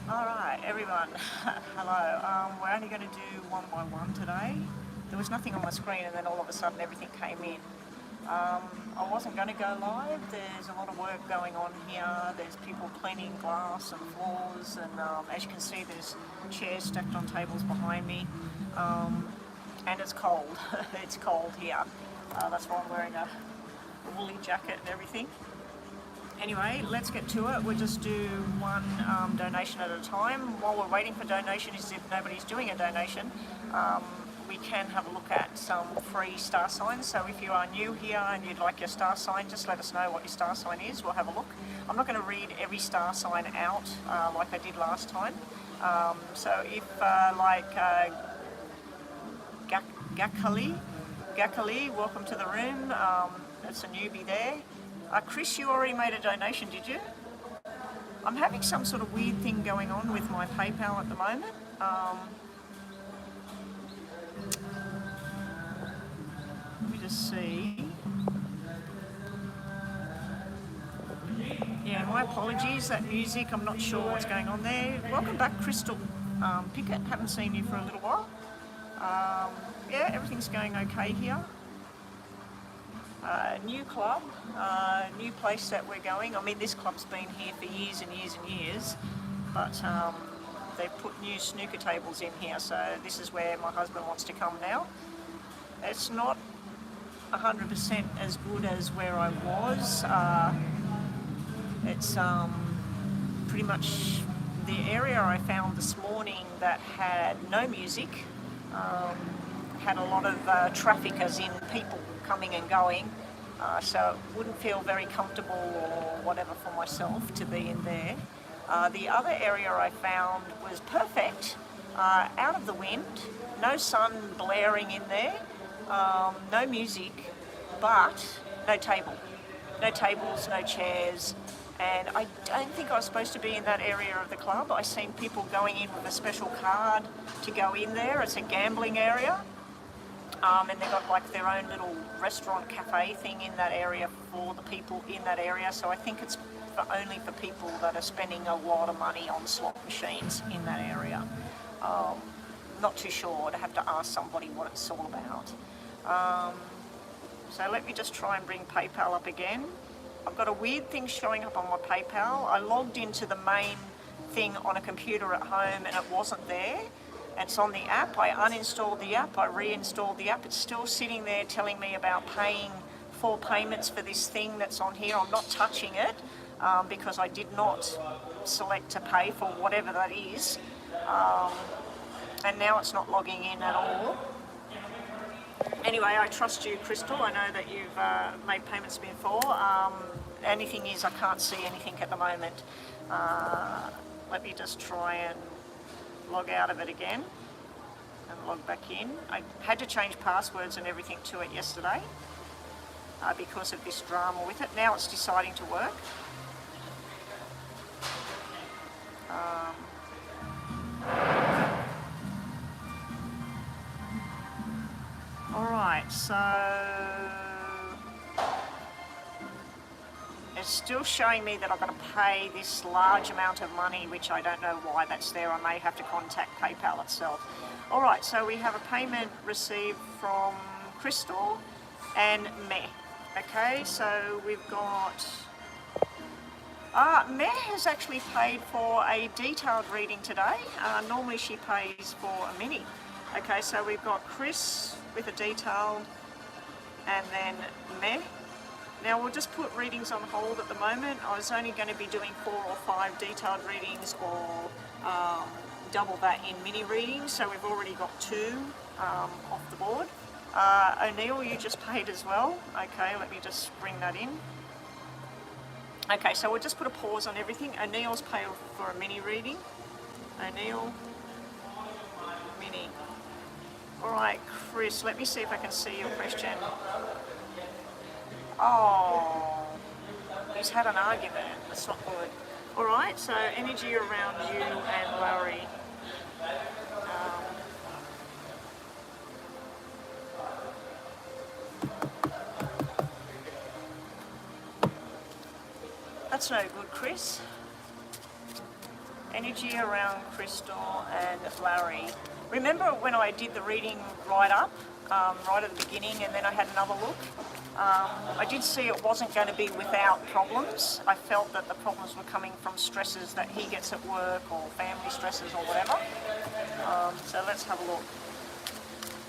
Alright everyone, hello. We're only going to do one by one today. There was nothing on my screen and then all of a sudden everything came in. I wasn't going to go live. There's a lot of work going on here. There's people cleaning glass and floors, and as you can see there's chairs stacked on tables behind me. And it's cold. It's cold here. That's why I'm wearing a woolly jacket and everything. Anyway, let's get to it. We'll just do one donation at a time. While we're waiting for donations, if nobody's doing a donation, we can have a look at some free star signs. So if you are new here and you'd like your star sign, just let us know what your star sign is. We'll have a look. I'm not going to read every star sign out like I did last time. So if Gakali, welcome to the room. That's a newbie there. Chris, you already made a donation, did you? I'm having some sort of weird thing going on with my PayPal at the moment. Let me just see. Yeah, my apologies, that music, I'm not sure what's going on there. Welcome back, Crystal Pickett. Haven't seen you for a little while. Yeah, everything's going okay here. New club, new place that we're going. I mean, this club's been here for years and years and years, but they've put new snooker tables in here, so this is where my husband wants to come now. It's not 100% as good as where I was. It's pretty much the area I found this morning that had no music, had a lot of traffic, as in people coming and going, so it wouldn't feel very comfortable or whatever for myself to be in there. The other area I found was perfect, out of the wind, no sun blaring in there, no music, but no tables, no chairs, and I don't think I was supposed to be in that area of the club. I seen people going in with a special card to go in there. It's a gambling area. And they've got like their own little restaurant cafe thing in that area for the people in that area. So I think it's only for people that are spending a lot of money on slot machines in that area. Not too sure. I'd have to ask somebody what it's all about. So let me just try and bring PayPal up again. I've got a weird thing showing up on my PayPal. I logged into the main thing on a computer at home and it wasn't there. It's on the app. I uninstalled the app, I reinstalled the app. It's still sitting there telling me about paying 4 payments for this thing that's on here. I'm not touching it because I did not select to pay for whatever that is. And now it's not logging in at all. Anyway, I trust you, Crystal. I know that you've made payments before. Anything is, I can't see anything at the moment. Let me just try and log out of it again and log back in. I had to change passwords and everything to it yesterday because of this drama with it. Now it's deciding to work. Alright, so it's still showing me that I've got to pay this large amount of money, which I don't know why that's there. I may have to contact PayPal itself. Alright, so we have a payment received from Crystal and Meh. Okay, so we've got... Meh has actually paid for a detailed reading today. Normally she pays for a mini. Okay, so we've got Chris with a detailed and then Meh. Now we'll just put readings on hold at the moment. I was only going to be doing 4 or 5 detailed readings or double that in mini readings, so we've already got 2 off the board. O'Neill, you just paid as well. Okay, let me just bring that in. Okay, so we'll just put a pause on everything. O'Neill's paid for a mini reading. O'Neill, mini. Alright, Chris, let me see if I can see your question. Oh, he's had an argument. That's not good. Alright, so energy around you and Larry. That's no good, Chris. Energy around Crystal and Larry. Remember when I did the reading right up, right at the beginning, and then I had another look? I did see it wasn't going to be without problems. I felt that the problems were coming from stresses that he gets at work or family stresses or whatever. So let's have a look.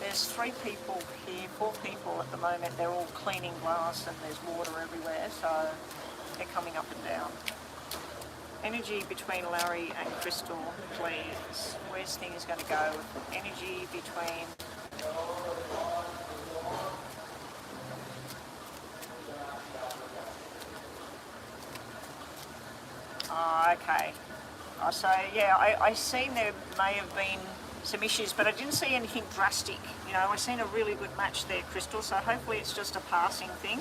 There's 3 people here, 4 people at the moment. They're all cleaning glass and there's water everywhere, so they're coming up and down. Energy between Larry and Crystal, please. Where's things going to go? Energy between... Okay. So yeah, I seen there may have been some issues, but I didn't see anything drastic. You know, I seen a really good match there, Crystal, so hopefully it's just a passing thing.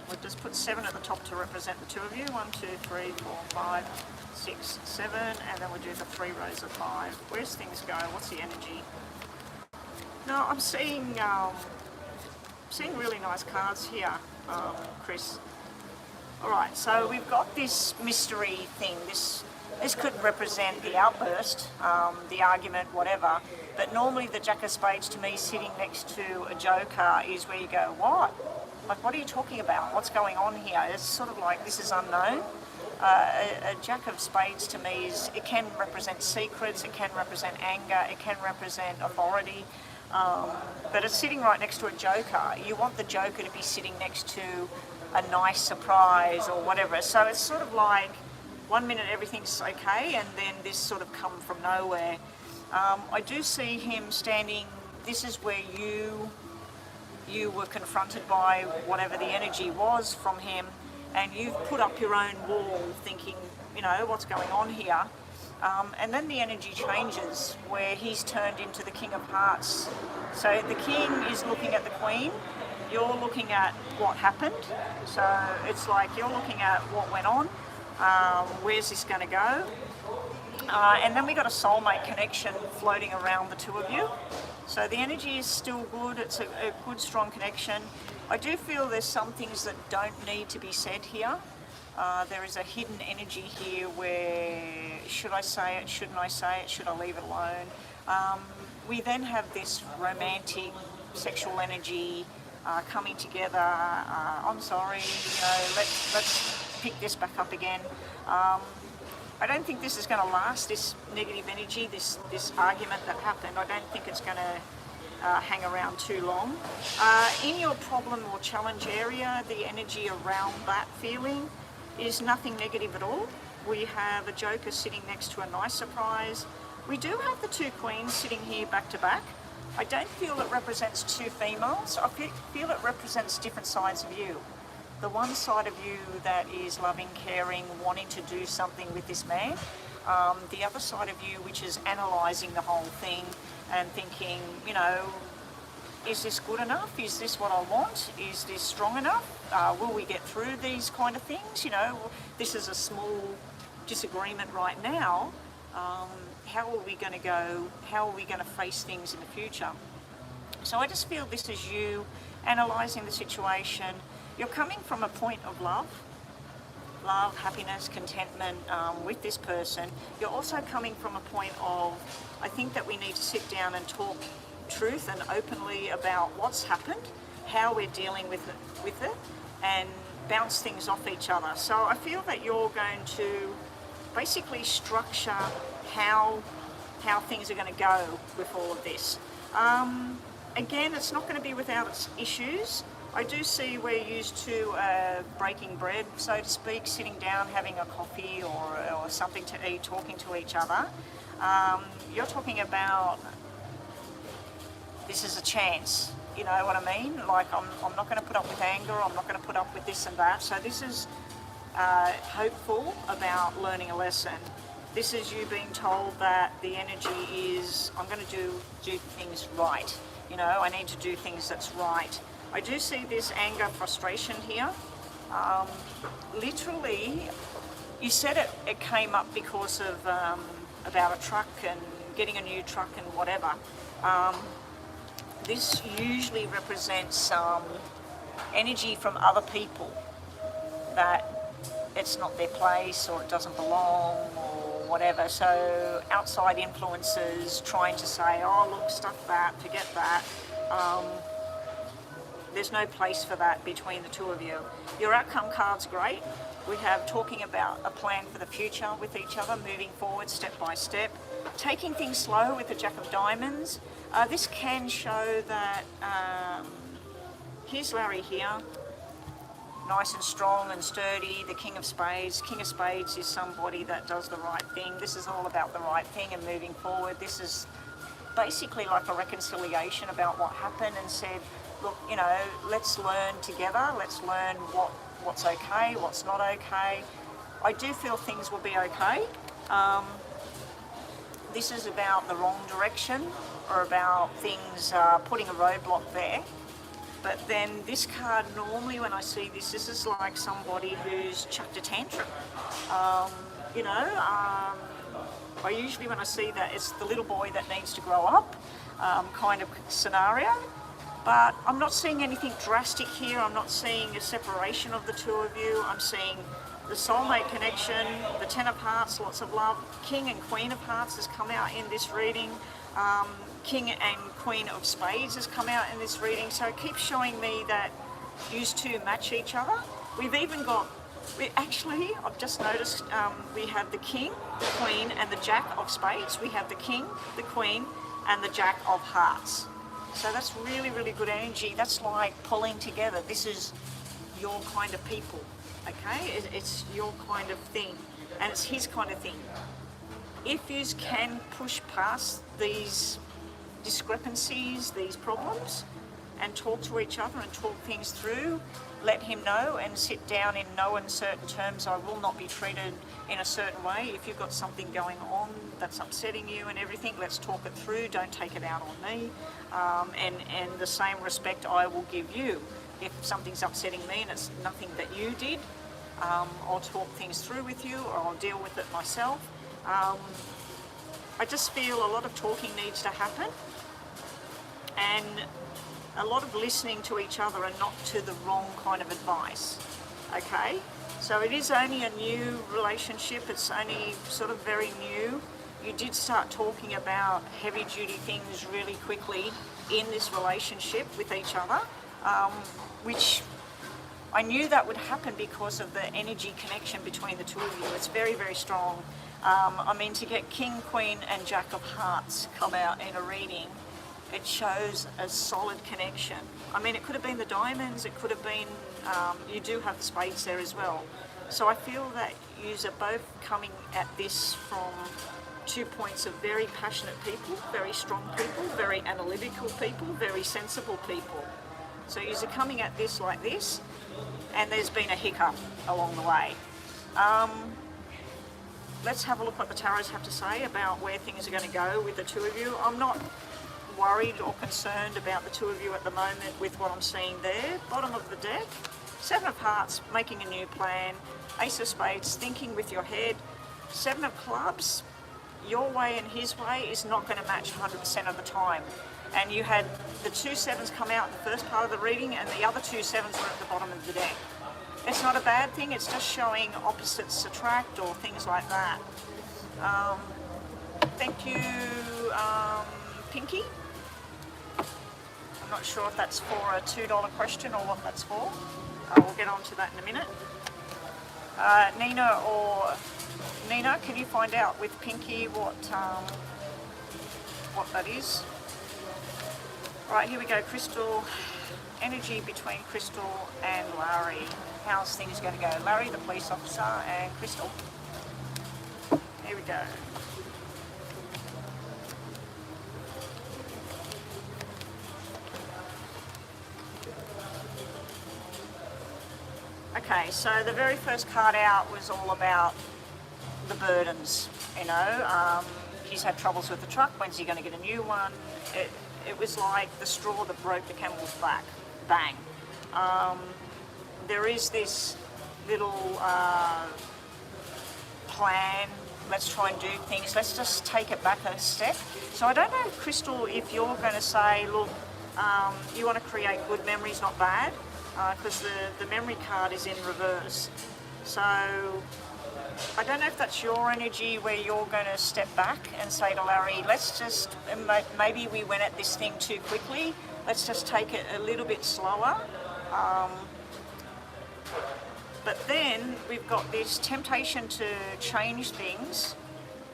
We'll just put 7 at the top to represent the 2 of you. 1, 2, 3, 4, 5, 6, 7, and then we'll do the 3 rows of 5. Where's things going? What's the energy? No, I'm seeing really nice cards here, Chris. Alright, so we've got this mystery thing. This could represent the outburst, the argument, whatever. But normally the Jack of Spades to me sitting next to a Joker is where you go, what? Like, what are you talking about? What's going on here? It's sort of like, this is unknown. A Jack of Spades to me it can represent secrets, it can represent anger, it can represent authority. But it's sitting right next to a Joker. You want the Joker to be sitting next to a nice surprise or whatever. So it's sort of like, one minute everything's okay, and then this sort of come from nowhere. I do see him standing, this is where you were confronted by whatever the energy was from him, and you've put up your own wall thinking, you know, what's going on here? And then the energy changes where he's turned into the King of Hearts. So the King is looking at the Queen, you're looking at what happened. So it's like you're looking at what went on, where's this going to go? And then we got a soulmate connection floating around the 2 of you. So the energy is still good, it's a good strong connection. I do feel there's some things that don't need to be said here. There is a hidden energy here where, should I say it, shouldn't I say it, should I leave it alone? We then have this romantic sexual energy coming together. I'm sorry, you know, let's pick this back up again. I don't think this is going to last, this negative energy, this argument that happened. I don't think it's going to hang around too long. In your problem or challenge area, the energy around that feeling is nothing negative at all. We have a Joker sitting next to a nice surprise. We do have the 2 Queens sitting here back to back. I don't feel it represents 2 females. I feel it represents different sides of you. The one side of you that is loving, caring, wanting to do something with this man. The other side of you which is analysing the whole thing and thinking, you know, is this good enough? Is this what I want? Is this strong enough? Will we get through these kind of things? You know, this is a small disagreement right now. how are we going to go, how are we going to face things in the future. So I just feel this is you analysing the situation. You're coming from a point of love, happiness, contentment with this person. You're also coming from a point of, I think that we need to sit down and talk truth and openly about what's happened, how we're dealing with it, and bounce things off each other. So I feel that you're going to basically structure how things are going to go with all of this. Again, it's not going to be without its issues. I do see we're used to breaking bread, so to speak, sitting down, having a coffee or something to eat, talking to each other. You're talking about this is a chance, you know what I mean? Like I'm not going to put up with anger, I'm not going to put up with this and that. So this is hopeful about learning a lesson. This is you being told that the energy is, I'm going to do things right. You know, I need to do things that's right. I do see this anger, frustration here. Literally, you said it came up because of about a truck and getting a new truck and whatever. This usually represents energy from other people, that it's not their place or it doesn't belong or whatever. So outside influences trying to say, oh look, stuff that, forget that. There's no place for that between the two of you. Your outcome card's great. We have talking about a plan for the future with each other, moving forward step by step, taking things slow with the Jack of Diamonds. This can show that, here's Larry here, nice and strong and sturdy, the King of Spades. King of Spades is somebody that does the right thing. This is all about the right thing and moving forward. This is basically like a reconciliation about what happened and said, look, you know, let's learn together, let's learn what's okay, what's not okay. I do feel things will be okay. This is about the wrong direction or about things putting a roadblock there. But then this card, normally when I see this, this is like somebody who's chucked a tantrum. You know, I usually when I see that, it's the little boy that needs to grow up kind of scenario. But I'm not seeing anything drastic here. I'm not seeing a separation of the two of you. I'm seeing the soulmate connection, the Ten of Hearts, lots of love. King and Queen of Hearts has come out in this reading. King and Queen of Spades has come out in this reading. So it keeps showing me that you two match each other. We've even got, actually, I've just noticed we have the King, the Queen and the Jack of Spades. We have the King, the Queen and the Jack of Hearts. So that's really, really good energy. That's like pulling together. This is your kind of people, okay? It's your kind of thing, and it's his kind of thing. If you can push past these discrepancies, these problems, and talk to each other and talk things through, let him know and sit down in no uncertain terms. I will not be treated in a certain way. If you've got something going on that's upsetting you and everything, let's talk it through. Don't take it out on me. And the same respect I will give you. If something's upsetting me and it's nothing that you did, I'll talk things through with you, or I'll deal with it myself. I just feel a lot of talking needs to happen, and a lot of listening to each other and not to the wrong kind of advice, okay? So it is only a new relationship, it's only sort of very new. You did start talking about heavy duty things really quickly in this relationship with each other, which I knew that would happen because of the energy connection between the two of you. It's very, very strong. I mean, to get King, Queen and Jack of Hearts come out in a reading, it shows a solid connection. I mean, it could have been the diamonds, it could have been, you do have the spades there as well. So I feel that you are both coming at this from 2 points of very passionate people, very strong people, very analytical people, very sensible people. So you are coming at this like this, and there's been a hiccup along the way. Let's have a look what the tarots have to say about where things are going to go with the two of you. I'm not worried or concerned about the two of you at the moment with what I'm seeing there. Bottom of the deck, Seven of Hearts, making a new plan. Ace of Spades, thinking with your head. Seven of Clubs, your way and his way is not going to match 100% of the time. And you had the 2 sevens come out in the first part of the reading and the other 2 sevens were at the bottom of the deck. It's not a bad thing, it's just showing opposites attract or things like that. Thank you, Pinky. I'm not sure if that's for a $2 question or what that's for. We'll get on to that in a minute. Nina, can you find out with Pinky what that is? Right, here we go, Crystal. Energy between Crystal and Larry. How's things going to go? Larry, the police officer, and Crystal. Here we go. Okay, so the very first card out was all about the burdens, you know. He's had troubles with the truck, when's he going to get a new one? It was like the straw that broke the camel's back. Bang. There is this little plan, let's try and do things, let's just take it back a step. So I don't know, Crystal, if you're going to say, look, you want to create good memories, not bad, because the memory card is in reverse. So I don't know if that's your energy where you're going to step back and say to Larry, let's just, maybe we went at this thing too quickly, let's just take it a little bit slower. But then we've got this temptation to change things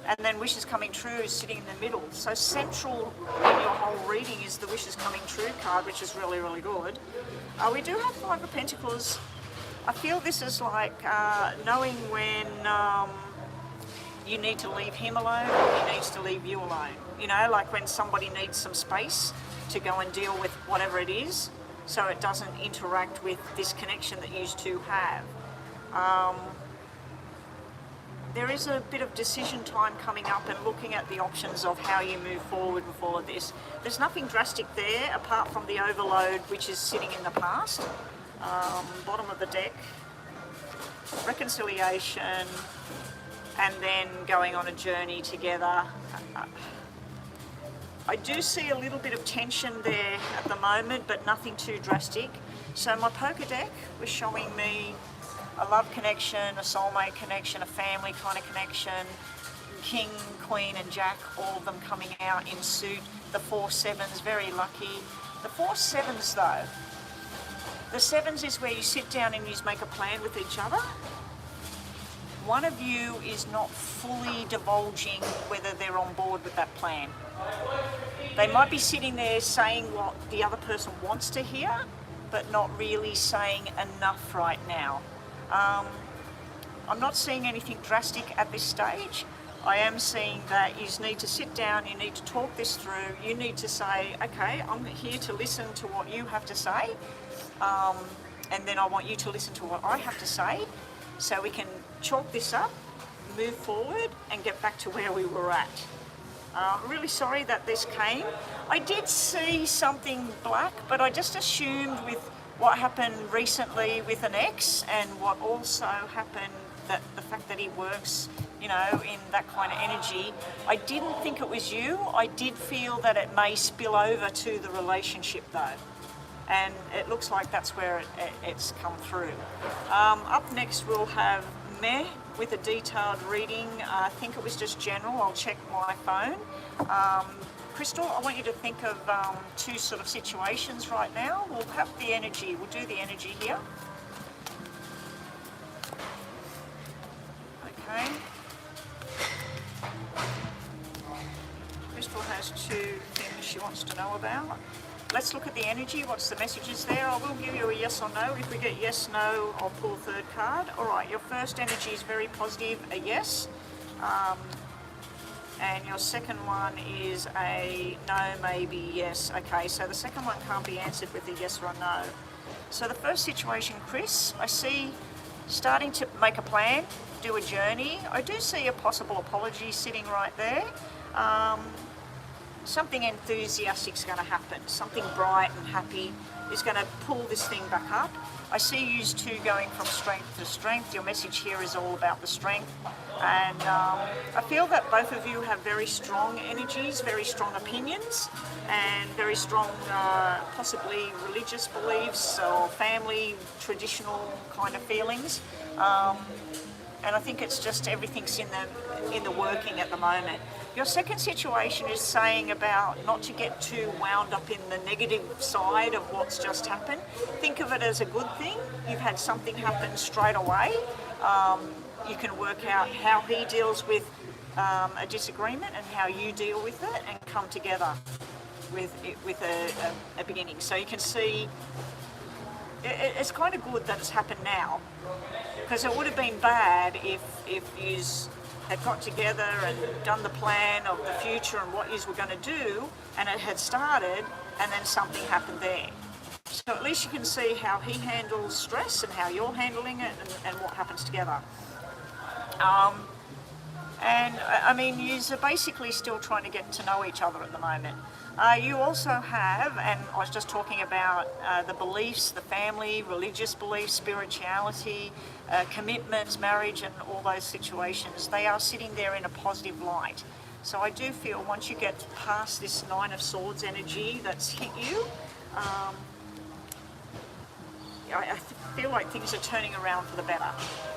and then wishes coming true sitting in the middle. So central in your whole reading is the wishes coming true card, which is really, really good. We do have 5 of Pentacles. I feel this is like knowing when you need to leave him alone or he needs to leave you alone. You know, like when somebody needs some space to go and deal with whatever it is, so it doesn't interact with this connection that you two have. There is a bit of decision time coming up and looking at the options of how you move forward with all of this. There's nothing drastic there apart from the overload which is sitting in the past. Bottom of the deck, reconciliation, and then going on a journey together. I do see a little bit of tension there at the moment, but nothing too drastic. So my poker deck was showing me a love connection, a soulmate connection, a family kind of connection, King, Queen and Jack, all of them coming out in suit. The 4 sevens, very lucky. The 4 sevens though, the 7s is where you sit down and you make a plan with each other. One of you is not fully divulging whether they're on board with that plan. They might be sitting there saying what the other person wants to hear, but not really saying enough right now. I'm not seeing anything drastic at this stage. I am seeing that you need to sit down, you need to talk this through, you need to say, okay, I'm here to listen to what you have to say, and then I want you to listen to what I have to say, so we can chalk this up, move forward, and get back to where we were at. I'm really sorry that this came. I did see something black, but I just assumed with what happened recently with an ex and what also happened, that the fact that he works, you know, in that kind of energy, I didn't think it was you. I did feel that it may spill over to the relationship though. And it looks like that's where it's come through. Up next we'll have Meh with a detailed reading. I think it was just general. I'll check my phone. Crystal, I want you to think of 2 sort of situations right now. We'll have the energy. We'll do the energy here. Okay. Crystal has 2 things she wants to know about. Let's look at the energy. What's the messages there? I will give you a yes or no. If we get yes, no, I'll pull a 3rd card. All right, your first energy is very positive, a yes. And your second one is a no, maybe, yes. Okay, so the second one can't be answered with a yes or a no. So the first situation, Chris, I see starting to make a plan, do a journey. I do see a possible apology sitting right there. Something enthusiastic is going to happen. Something bright and happy is going to pull this thing back up. I see you 2 going from strength to strength. Your message here is all about the strength. And I feel that both of you have very strong energies, very strong opinions, and very strong, possibly religious beliefs or family, traditional kind of feelings. And I think it's just everything's in the working at the moment. Your second situation is saying about not to get too wound up in the negative side of what's just happened. Think of it as a good thing. You've had something happen straight away. You can work out how he deals with a disagreement and how you deal with it, and come together with a beginning. So you can see it's kind of good that it's happened now, because it would have been bad if you had got together and done the plan of the future and what you were going to do, and it had started and then something happened there. So at least you can see how he handles stress and how you're handling it, and what happens together. And I mean, you're basically still trying to get to know each other at the moment. You also have, and I was just talking about the beliefs, the family, religious beliefs, spirituality, commitments, marriage, and all those situations. They are sitting there in a positive light. So I do feel once you get past this Nine of Swords energy that's hit you, I feel like things are turning around for the better.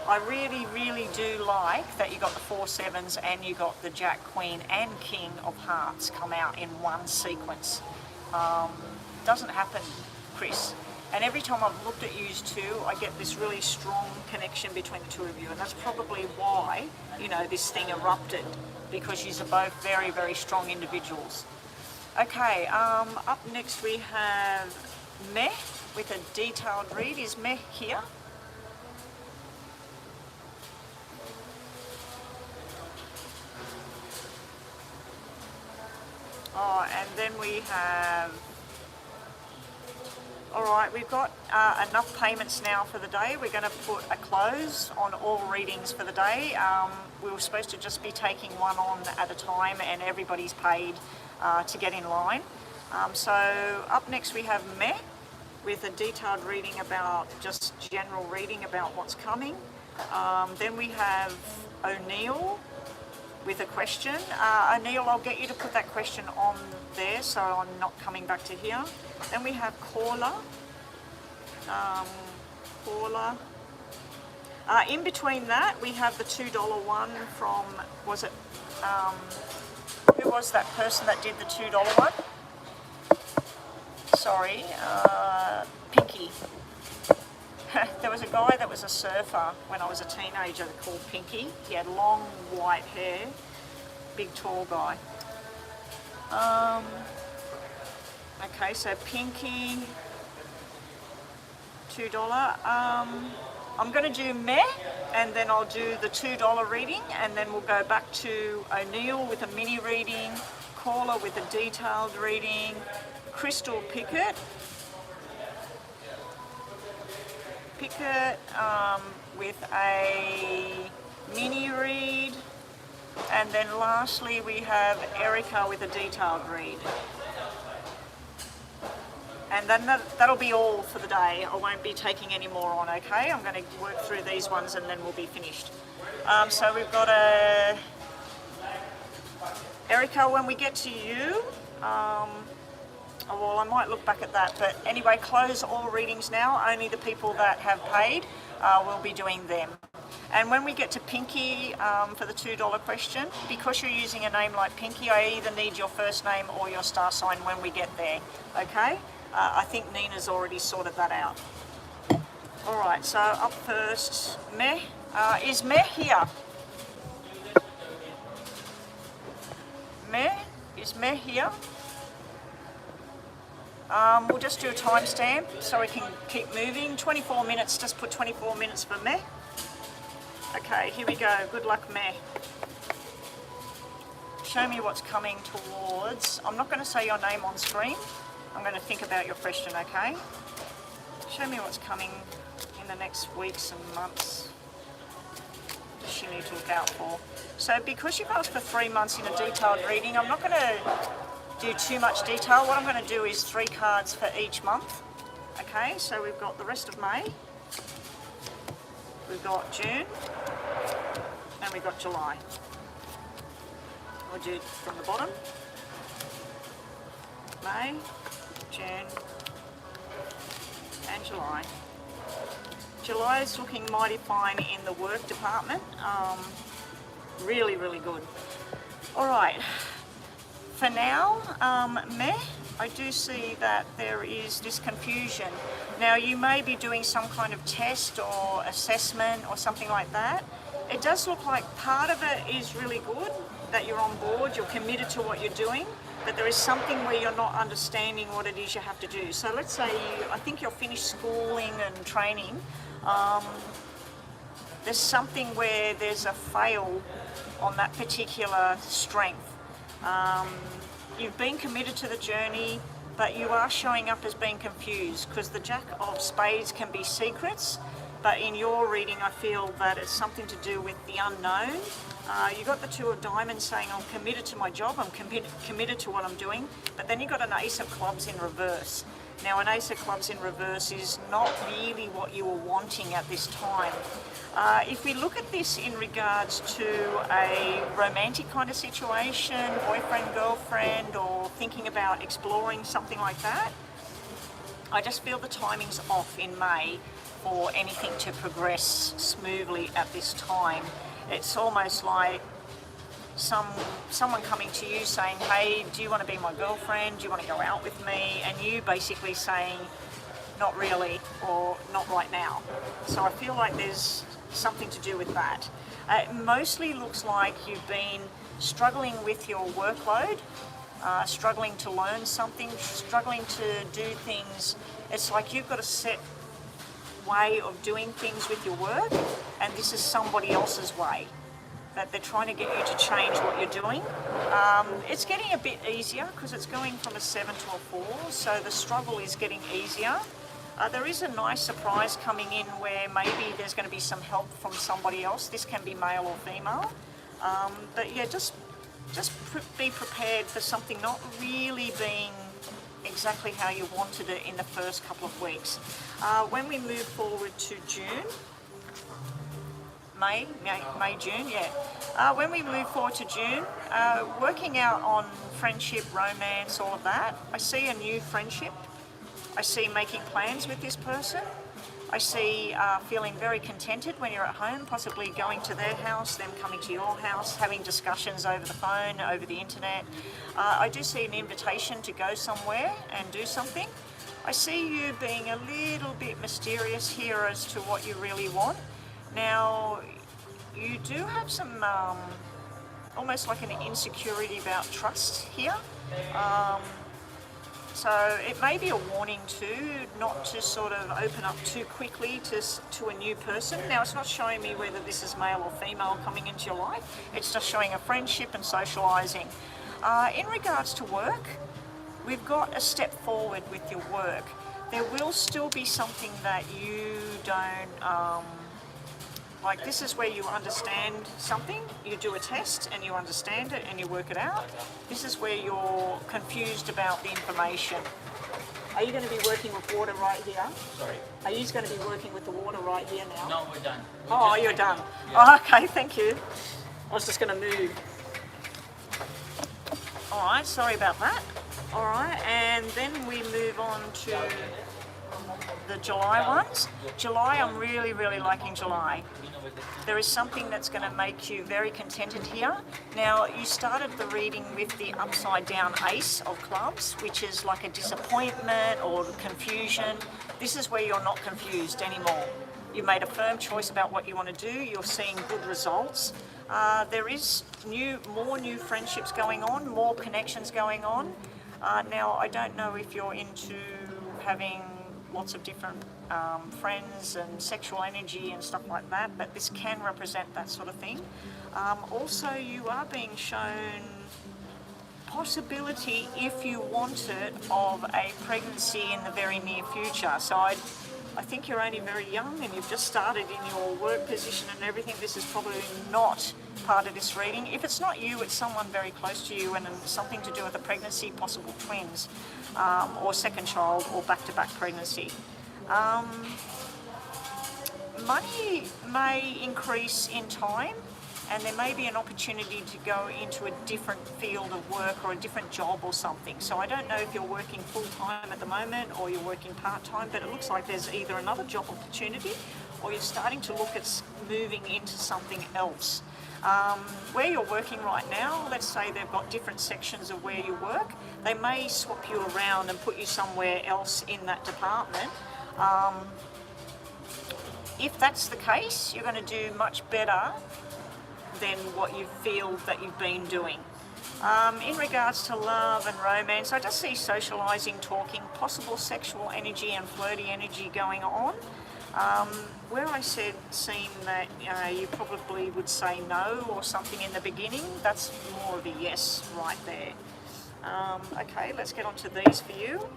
I really, really do like that you got the 4 sevens and you got the Jack, Queen and King of Hearts come out in one sequence. Doesn't happen, Chris. And every time I've looked at you two, I get this really strong connection between the two of you, and that's probably why, this thing erupted, because you're both very, very strong individuals. Okay, up next we have Meh with a detailed read. Is Meh here? Oh, and then we have... Alright, we've got enough payments now for the day. We're going to put a close on all readings for the day. We were supposed to just be taking one on at a time, and everybody's paid to get in line. So up next we have Meh with a detailed reading about, just general reading about what's coming. Then we have O'Neill with a question. O'Neill, I'll get you to put that question on there so I'm not coming back to here. Then we have Caller. In between that, we have the $2 one from, was it, who was that person that did the $2 one? Sorry, Pinky. There was a guy that was a surfer when I was a teenager called Pinky. He had long white hair, big tall guy. Okay, so Pinky, $2. I'm going to do Meh, and then I'll do the $2 reading, and then we'll go back to O'Neill with a mini reading, Caller with a detailed reading, Crystal Pickett with a mini read, and then lastly we have Erica with a detailed read. And then that'll be all for the day. I won't be taking any more on, okay? I'm going to work through these ones and then we'll be finished. So we've got Erica, when we get to you, well, I might look back at that, but anyway, close all readings now. Only the people that have paid will be doing them. And when we get to Pinky for the $2 question, because you're using a name like Pinky, I either need your first name or your star sign when we get there, okay? I think Nina's already sorted that out. All right, so up first, Meh. Is Meh here? Meh? Is Meh here? We'll just do a timestamp so we can keep moving. 24 minutes, just put 24 minutes for Meh. Okay, here we go. Good luck, Meh. Show me what's coming towards. I'm not going to say your name on screen. I'm going to think about your question, okay? Show me what's coming in the next weeks and months. Does she need to look out for? So because you've asked for 3 months in a detailed reading, I'm not going to do too much detail. What I'm going to do is 3 cards for each month. Okay, so we've got the rest of May, we've got June, and we've got July. We'll do it from the bottom. May, June, and July. July is looking mighty fine in the work department. Really, really good. All right. For now, meh, I do see that there is this confusion. Now, you may be doing some kind of test or assessment or something like that. It does look like part of it is really good, that you're on board, you're committed to what you're doing, but there is something where you're not understanding what it is you have to do. So let's say I think you're finished schooling and training. There's something where there's a fail on that particular strength. You've been committed to the journey, but you are showing up as being confused, because the Jack of Spades can be secrets, but in your reading I feel that it's something to do with the unknown. You got the Two of Diamonds saying I'm committed to my job, I'm committed to what I'm doing, but then you got an Ace of Clubs in reverse. Now, an Ace of Clubs in reverse is not really what you were wanting at this time. If we look at this in regards to a romantic kind of situation, boyfriend, girlfriend, or thinking about exploring something like that, I just feel the timing's off in May for anything to progress smoothly at this time. It's almost like someone coming to you saying, hey, do you want to be my girlfriend? Do you want to go out with me? And you basically saying, not really, or not right now. So I feel like there's something to do with that. It mostly looks like you've been struggling with your workload, struggling to learn something, struggling to do things. It's like you've got a set way of doing things with your work, and this is somebody else's way, that they're trying to get you to change what you're doing. It's getting a bit easier because it's going from a 7 to a 4, so the struggle is getting easier. There is a nice surprise coming in where maybe there's going to be some help from somebody else. This can be male or female. But yeah, just be prepared for something not really being exactly how you wanted it in the first couple of weeks. When we move forward to June, May, June, yeah. When we move forward to June, working out on friendship, romance, all of that, I see a new friendship. I see making plans with this person. I see feeling very contented when you're at home, possibly going to their house, them coming to your house, having discussions over the phone, over the internet. I do see an invitation to go somewhere and do something. I see you being a little bit mysterious here as to what you really want. Now, you do have some almost like an insecurity about trust here. So it may be a warning too, not to sort of open up too quickly to a new person. Now, it's not showing me whether this is male or female coming into your life. It's just showing a friendship and socialising. In regards to work, we've got a step forward with your work. There will still be something that you don't, like this is where you understand something, you do a test and you understand it and you work it out. This is where you're confused about the information. Are you going to be working with water right here? Sorry? Are you going to be working with the water right here now? No, we're done. You're done. Yeah. Oh, okay, thank you. I was just going to move. All right, sorry about that. All right, and then we move on to the July ones. July, I'm really, really liking July. There is something that's going to make you very contented here. Now, you started the reading with the upside down Ace of Clubs, which is like a disappointment or confusion. This is where you're not confused anymore. You made a firm choice about what you want to do. You're seeing good results. There is more new friendships going on, more connections going on. Now, I don't know if you're into having lots of different friends and sexual energy and stuff like that, but this can represent that sort of thing. Also, you are being shown possibility, if you want it, of a pregnancy in the very near future. So I think you're only very young and you've just started in your work position and everything. This is probably not part of this reading. If it's not you, it's someone very close to you and something to do with a pregnancy, possible twins, or second child, or back-to-back pregnancy. Money may increase in time. and there may be an opportunity to go into a different field of work or a different job or something. So I don't know if you're working full-time at the moment or you're working part-time, but it looks like there's either another job opportunity or you're starting to look at moving into something else. Where you're working right now, let's say they've got different sections of where you work, they may swap you around and put you somewhere else in that department. If that's the case, you're going to do much better than what you feel that you've been doing. In regards to love and romance, I just see socialising, talking, possible sexual energy and flirty energy going on. Where I seem that you probably would say no or something in the beginning, that's more of a yes right there. Okay, let's get on to these for you.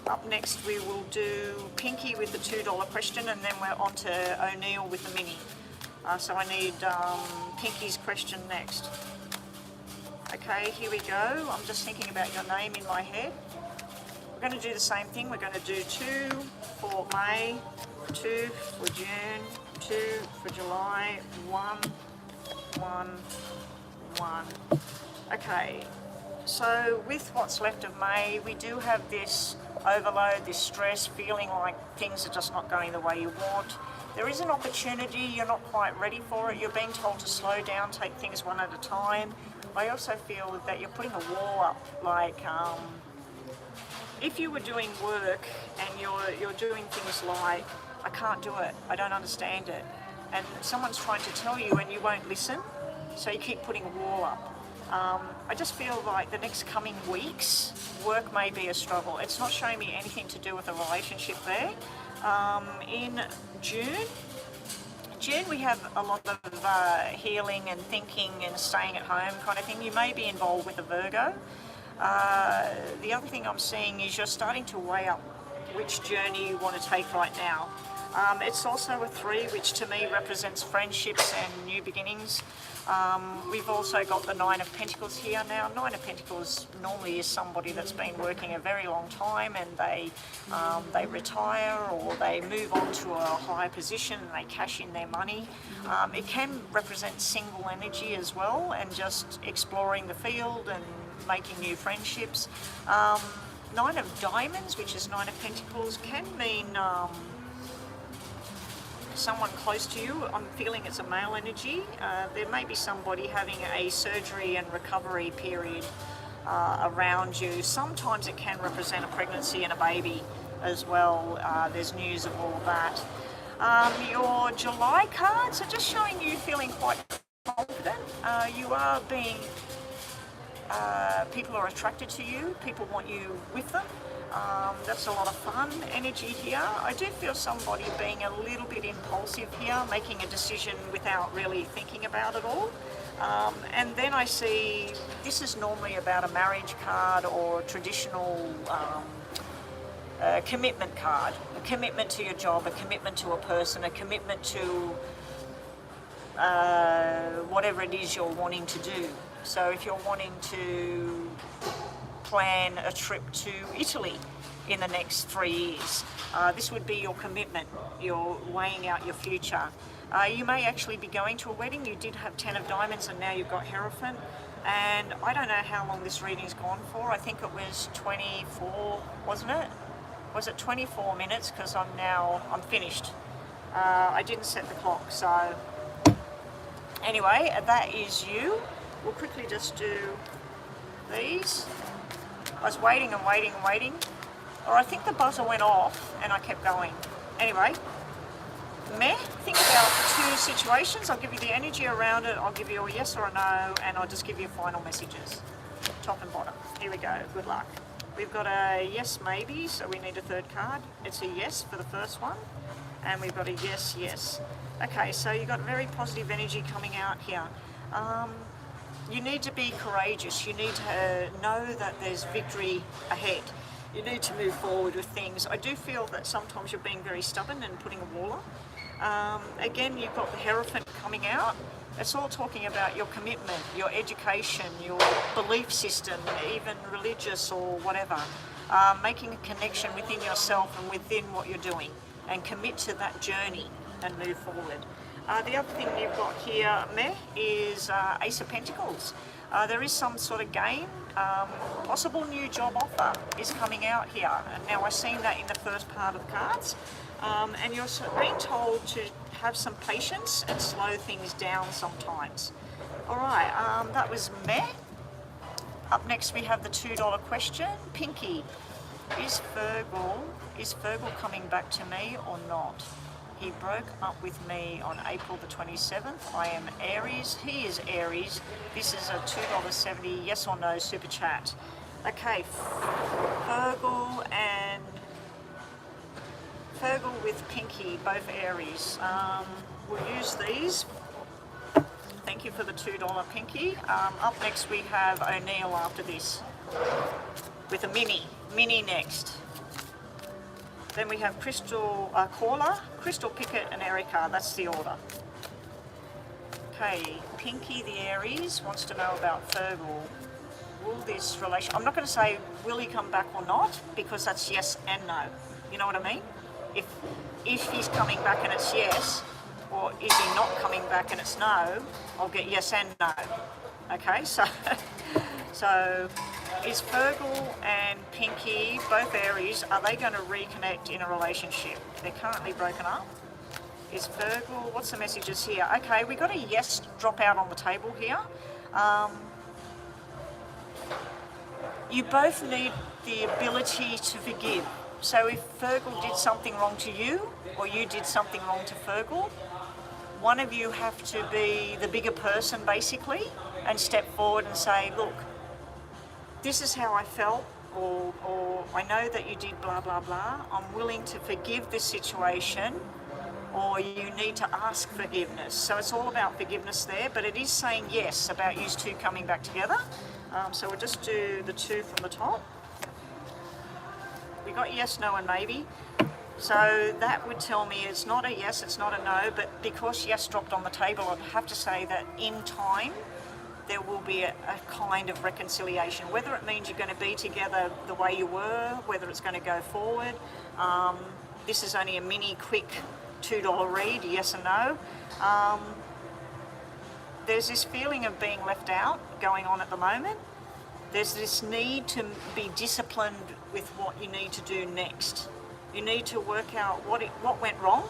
Up next we will do Pinky with the $2 question, and then we're on to O'Neill with the mini. So I need Pinky's question next. Okay, here we go. I'm just thinking about your name in my head. We're going to do the same thing. We're going to do 2 for May, 2 for June, 2 for July, 1, 1, 1. Okay, so with what's left of May, we do have this overload, this stress, feeling like things are just not going the way you want. There is an opportunity, you're not quite ready for it, you're being told to slow down, take things one at a time. I also feel that you're putting a wall up, like if you were doing work and you're doing things like, I can't do it, I don't understand it, and someone's trying to tell you and you won't listen, so you keep putting a wall up. I just feel like the next coming weeks, work may be a struggle. It's not showing me anything to do with a relationship there. In June we have a lot of healing and thinking and staying at home kind of thing. You may be involved with a Virgo. The other thing I'm seeing is you're starting to weigh up which journey you want to take right now. It's also a 3, which to me represents friendships and new beginnings. We've also got the 9 of Pentacles here. Now, 9 of Pentacles normally is somebody that's been working a very long time, and they retire or they move on to a higher position and they cash in their money. It can represent single energy as well, and just exploring the field and making new friendships. 9 of Diamonds, which is 9 of Pentacles, can mean someone close to you. I'm feeling it's a male energy. There may be somebody having a surgery and recovery period around you. Sometimes it can represent a pregnancy and a baby as well. There's news of all of that. Your July cards are just showing you feeling quite confident. You are being, people are attracted to you, people want you with them. That's a lot of fun energy here. I do feel somebody being a little bit impulsive here, making a decision without really thinking about it all. And then I see this is normally about a marriage card or traditional commitment card. A commitment to your job, a commitment to a person, a commitment to whatever it is you're wanting to do. So if you're wanting to plan a trip to Italy in the next 3 years, this would be your commitment. You're weighing out your future. You may actually be going to a wedding. You did have 10 of Diamonds and now you've got Hierophant. And I don't know how long this reading's gone for. I think it was 24, wasn't it? Was it 24 minutes? Because I'm finished. I didn't set the clock, so anyway, that is you. We'll quickly just do these. I was waiting and waiting and waiting, or I think the buzzer went off and I kept going. Anyway, think about 2 situations. I'll give you the energy around it, I'll give you a yes or a no, and I'll just give you final messages, top and bottom. Here we go, good luck. We've got a yes maybe, so we need a 3rd card. It's a yes for the first one, and we've got a yes, yes. Okay, so you've got very positive energy coming out here. You need to be courageous. You need to know that there's victory ahead. You need to move forward with things. I do feel that sometimes you're being very stubborn and putting a wall up. Again, you've got the Hierophant coming out. It's all talking about your commitment, your education, your belief system, even religious or whatever. Making a connection within yourself and within what you're doing, and commit to that journey and move forward. The other thing you've got here, Meh, is Ace of Pentacles. There is some sort of gain, possible new job offer is coming out here. And now I've seen that in the first part of the cards. And you're being told to have some patience and slow things down sometimes. All right, that was Meh. Up next we have the $2 question. Pinky, is Fergal coming back to me or not? He broke up with me on April the 27th. I am Aries. He is Aries. This is a $2.70 yes or no super chat. Okay, Fergal with Pinky, both Aries. We'll use these. Thank you for the $2 Pinky. Up next we have O'Neill after this with a mini next. Then we have Crystal Caller, Crystal Pickett and Erica. That's the order. Okay, Pinky the Aries wants to know about Fergal. Will this relation... I'm not going to say will he come back or not, because that's yes and no. You know what I mean? If he's coming back and it's yes, or is he not coming back and it's no, I'll get yes and no. Okay, so is Fergal and Pinky, both Aries, are they going to reconnect in a relationship? They're currently broken up. Is Fergal, what's the messages here? Okay, we got a yes drop out on the table here. You both need the ability to forgive. So if Fergal did something wrong to you, or you did something wrong to Fergal, one of you have to be the bigger person basically and step forward and say, look, this is how I felt, or I know that you did blah, blah, blah. I'm willing to forgive this situation, or you need to ask forgiveness. So it's all about forgiveness there, but it is saying yes about you two coming back together. So we'll just do the two from the top. We got yes, no, and maybe. So that would tell me it's not a yes, it's not a no, but because yes dropped on the table, I'd have to say that in time, there will be a kind of reconciliation. Whether it means you're going to be together the way you were, whether it's going to go forward. This is only a mini, quick $2 read, yes and no. There's this feeling of being left out going on at the moment. There's this need to be disciplined with what you need to do next. You need to work out what went wrong,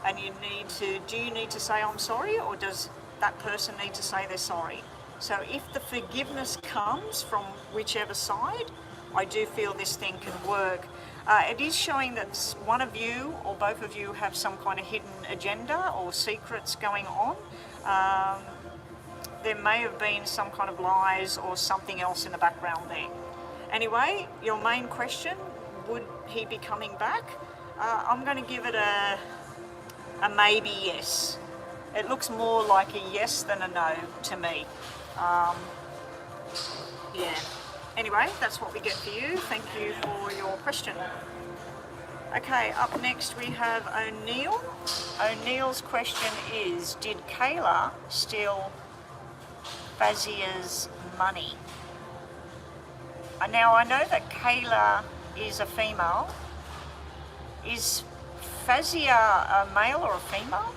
and do you need to say I'm sorry, or does that person need to say they're sorry? So if the forgiveness comes from whichever side, I do feel this thing can work. It is showing that one of you or both of you have some kind of hidden agenda or secrets going on. There may have been some kind of lies or something else in the background there. Anyway, your main question, would he be coming back? I'm going to give it a maybe yes. It looks more like a yes than a no to me. Yeah. Anyway, that's what we get for you. Thank you for your question. Okay, up next we have O'Neill. O'Neill's question is, did Kayla steal Fazia's money? Now I know that Kayla is a female. Is Fazia a male or a female?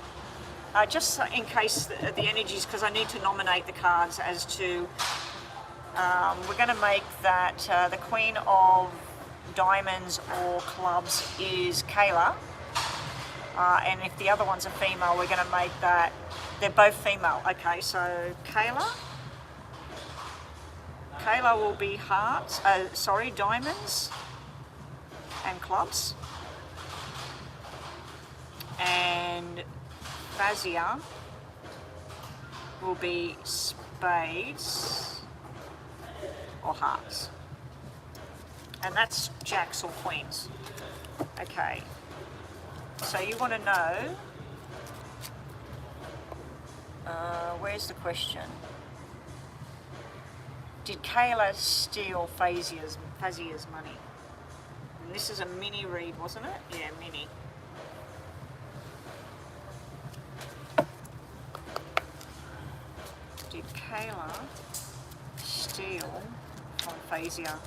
Just in case the energies, because I need to nominate the cards as to, we're going to make that the Queen of Diamonds or Clubs is Kayla, and if the other one's a female, we're going to make that, they're both female. Okay, so Kayla will be diamonds and clubs, and Fazia will be spades or hearts. And that's jacks or queens. Okay. So you want to know, where's the question? Did Kayla steal Fazia's money? And this is a mini read, wasn't it? Yeah, mini. Did Kayla steal from Fazia?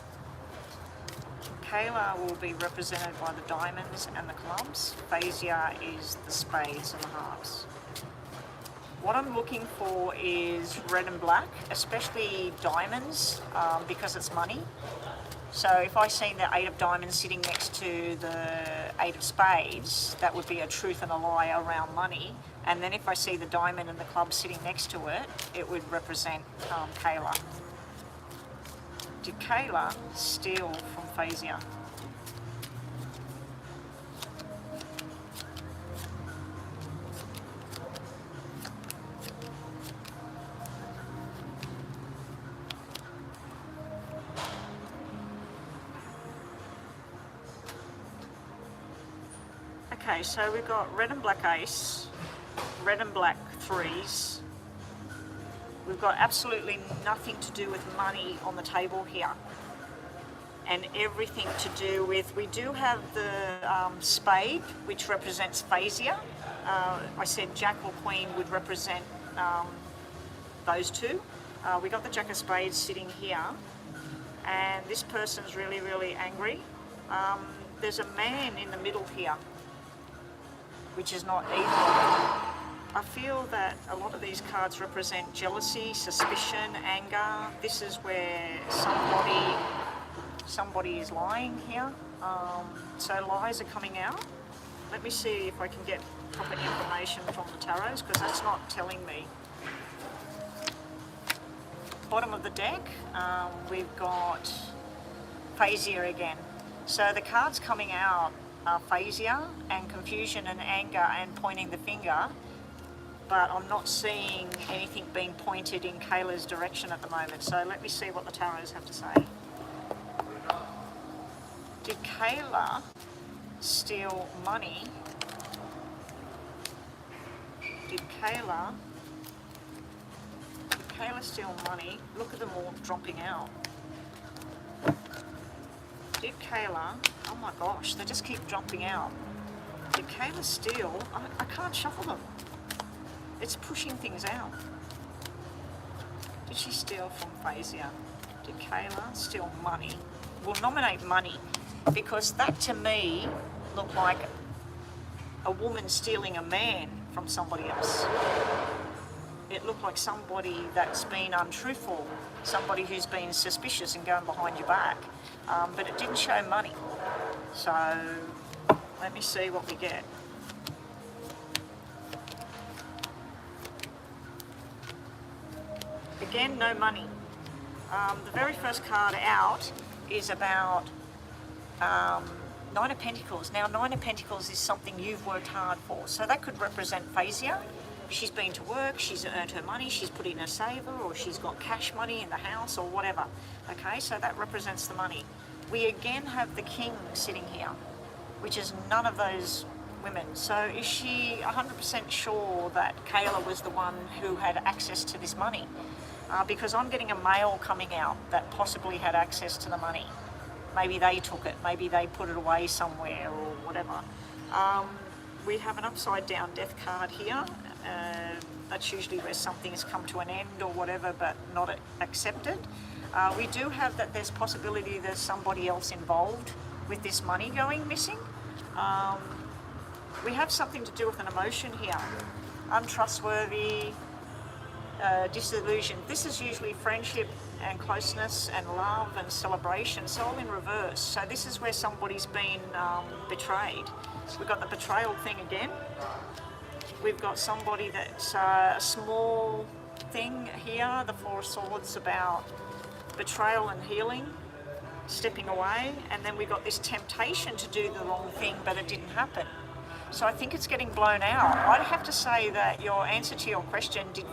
Kayla will be represented by the diamonds and the clubs. Fazia is the spades and the hearts. What I'm looking for is red and black, especially diamonds, because it's money. So if I see the 8 of diamonds sitting next to the 8 of spades, that would be a truth and a lie around money. And then if I see the diamond and the club sitting next to it, it would represent Kayla. Did Kayla steal from Phasya? Okay, so we've got red and black ace, red and black threes. We've got absolutely nothing to do with money on the table here. And everything to do with, we do have the spade, which represents Phasya. I said Jack or Queen would represent those two. We got the Jack of Spades sitting here, and this person's really, really angry. There's a man in the middle here, which is not evil. I feel that a lot of these cards represent jealousy, suspicion, anger. This is where somebody is lying here. So lies are coming out. Let me see if I can get proper information from the tarots, because that's not telling me. Bottom of the deck, we've got Phasya again. So the cards coming out are Phasya and confusion and anger and pointing the finger, but I'm not seeing anything being pointed in Kayla's direction at the moment. So let me see what the tarots have to say. Did Kayla steal money? Did Kayla steal money? Look at them all dropping out. Did Kayla, oh my gosh, they just keep jumping out. Did Kayla steal? I can't shuffle them. It's pushing things out. Did she steal from Phasya? Did Kayla steal money? We'll nominate money, because that to me looked like a woman stealing a man from somebody else. It looked like somebody that's been untruthful, somebody who's been suspicious and going behind your back, but it didn't show money. So let me see what we get. Again, no money. The very first card out is about 9 of Pentacles. Now, 9 of Pentacles is something you've worked hard for. So that could represent Phasya. She's been to work, she's earned her money, she's put it in a saver, or she's got cash money in the house, or whatever. Okay, so that represents the money. We again have the King sitting here, which is none of those women. So is she 100% sure that Kayla was the one who had access to this money? Because I'm getting a male coming out that possibly had access to the money. Maybe they took it, maybe they put it away somewhere, or whatever. We have an upside down death card here. That's usually where something has come to an end or whatever, but not accepted. We do have that there's possibility there's somebody else involved with this money going missing. We have something to do with an emotion here. Untrustworthy, disillusion. This is usually friendship and closeness and love and celebration. It's all in reverse. So this is where somebody's been betrayed. We've got the betrayal thing again. We've got somebody that's a small thing here. The Four of Swords about betrayal and healing, stepping away. And then we've got this temptation to do the wrong thing, but it didn't happen. So I think it's getting blown out. I'd have to say that your answer to your question, did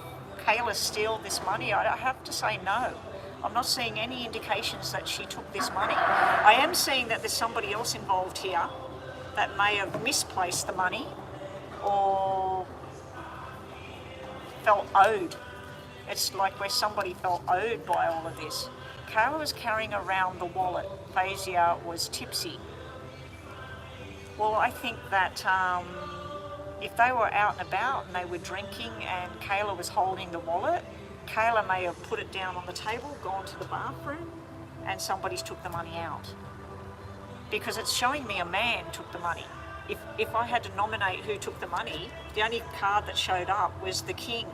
Kayla steal this money? I'd have to say no. I'm not seeing any indications that she took this money. I am seeing that there's somebody else involved here that may have misplaced the money or felt owed. It's like where somebody felt owed by all of this. Kayla was carrying around the wallet. Phasya was tipsy. Well, I think that if they were out and about and they were drinking and Kayla was holding the wallet, Kayla may have put it down on the table, gone to the bathroom, and somebody's took the money out. Because it's showing me a man took the money. if I had to nominate who took the money, the only card that showed up was the king.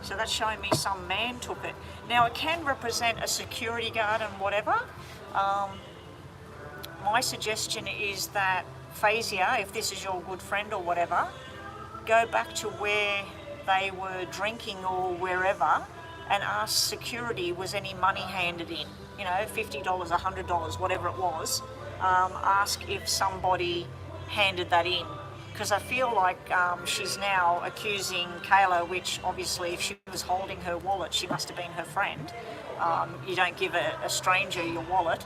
So that's showing me some man took it. Now it can represent a security guard and whatever. My suggestion is that Phazia, if this is your good friend or whatever, go back to where they were drinking or wherever and ask security, was any money handed in? You know, $50, $100, whatever it was. Ask if somebody handed that in. Because I feel like she's now accusing Kayla, which obviously if she was holding her wallet, she must have been her friend. You don't give a stranger your wallet.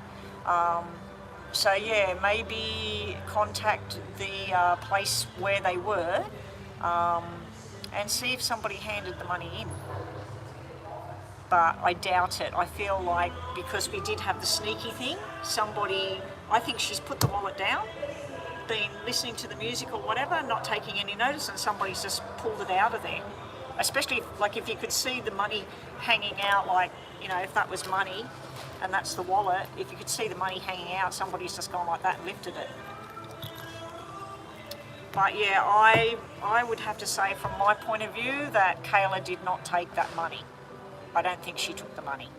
So yeah, maybe contact the place where they were and see if somebody handed the money in. But I doubt it. I feel like because we did have the sneaky thing, somebody, I think she's put the wallet down, been listening to the music or whatever, not taking any notice, and somebody's just pulled it out of there. Especially if you could see the money hanging out, like, you know, if that was money and that's the wallet, if you could see the money hanging out, somebody's just gone like that and lifted it. But yeah, I would have to say from my point of view that Kayla did not take that money. I don't think she took the money.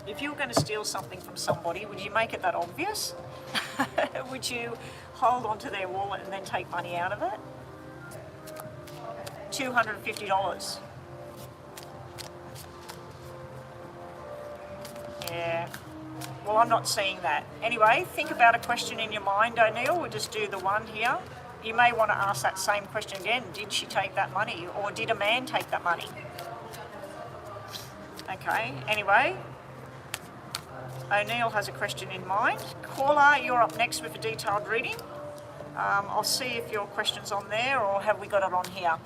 If you were going to steal something from somebody, would you make it that obvious? Would you hold onto their wallet and then take money out of it? $250. Yeah. Well, I'm not seeing that. Anyway, think about a question in your mind, O'Neill. We'll just do the one here. You may want to ask that same question again. Did she take that money? Or did a man take that money? Okay, anyway. O'Neill has a question in mind. Caller, you're up next with a detailed reading. I'll see if your question's on there or have we got it on here.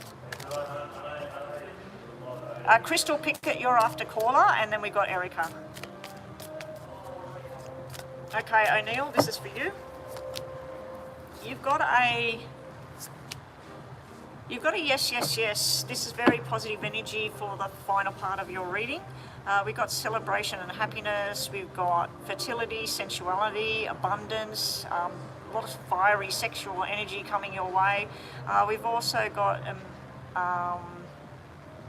Crystal Pickett, you're after caller, and then we got Erica. Okay, O'Neill, this is for you. You've got a yes, yes, yes. This is very positive energy for the final part of your reading. We've got celebration and happiness. We've got fertility, sensuality, abundance, a lot of fiery sexual energy coming your way. We've also got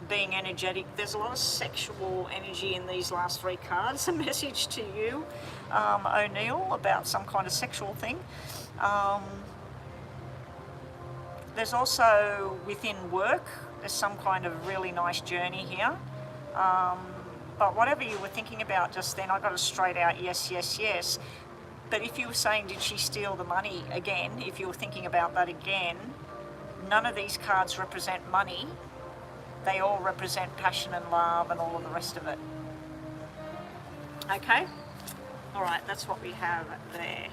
being energetic. There's a lot of sexual energy in these last three cards. A message to you, O'Neill, about some kind of sexual thing. There's also within work, there's some kind of really nice journey here. But whatever you were thinking about just then, I got a straight out yes, yes, yes. But if you were saying, did she steal the money again, if you were thinking about that again, none of these cards represent money. They all represent passion and love and all of the rest of it. Okay? All right, that's what we have there.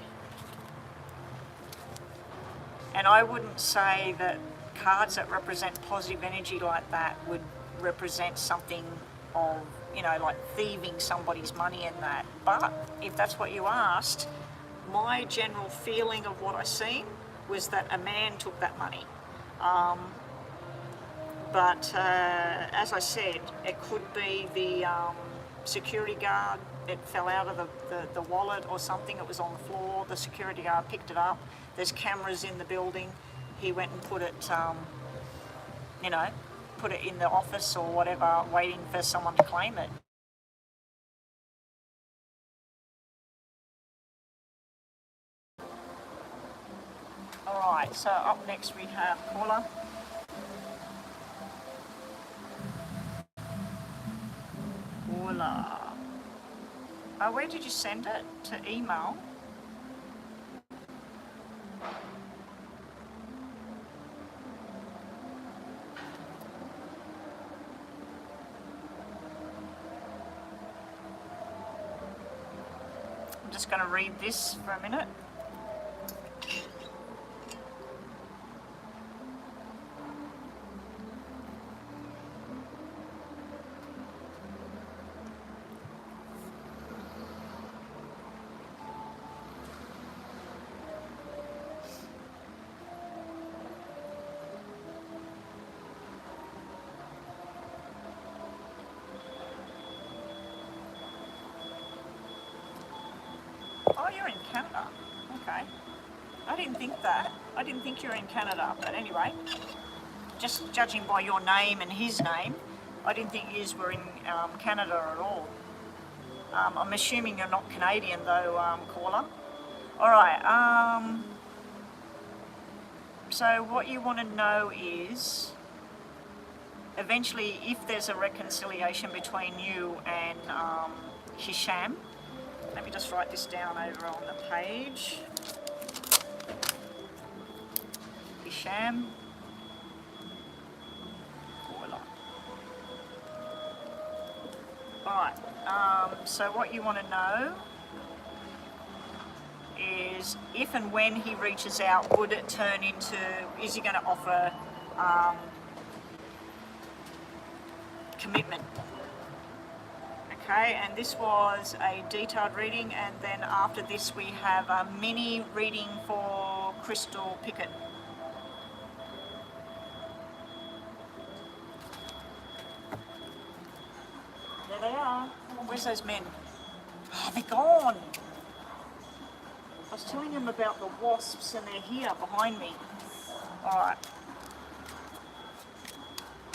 And I wouldn't say that cards that represent positive energy like that would represent something of, you know, like thieving somebody's money in that. But if that's what you asked, my general feeling of what I seen was that a man took that money. But as I said, it could be the security guard. It fell out of the wallet or something. It was on the floor. The security guard picked it up. There's cameras in the building. He went and put it, you know, put it in the office or whatever, waiting for someone to claim it. All right, so up next we have caller. Caller. Where did you send it? To email? I'm just going to read this for a minute. Oh, you're in Canada. Okay. I didn't think that. I didn't think you were in Canada, but anyway, just judging by your name and his name, I didn't think you were in Canada at all. I'm assuming you're not Canadian though, caller. Alright, so what you want to know is, eventually, if there's a reconciliation between you and Hisham, let me just write this down over on the page. Hisham. Alright, so what you want to know is if and when he reaches out, would it turn into, is he going to offer commitment? Okay, and this was a detailed reading, and then after this we have a mini reading for Crystal Pickett. There they are. Where's those men? Oh, they're gone. I was telling them about the wasps and they're here behind me. Alright.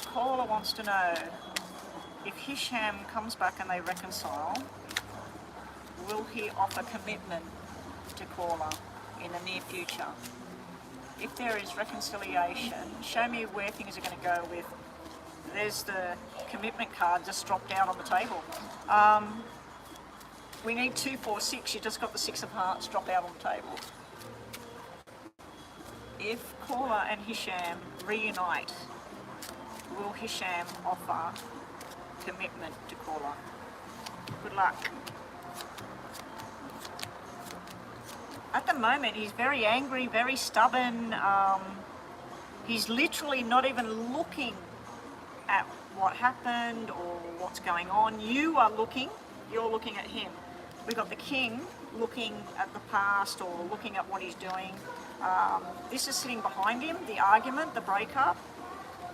Caller wants to know, if Hisham comes back and they reconcile, will he offer commitment to Caller in the near future? If there is reconciliation, show me where things are going to go with. There's the commitment card just dropped out on the table. We need 2, 4, 6. You just got the 6 of hearts drop out on the table. If Caller and Hisham reunite, will Hisham offer commitment to Caller? Good luck. At the moment, he's very angry, very stubborn. He's literally not even looking at what happened or what's going on. You are looking, you're looking at him. We've got the king looking at the past or looking at what he's doing. This is sitting behind him, the argument, the breakup.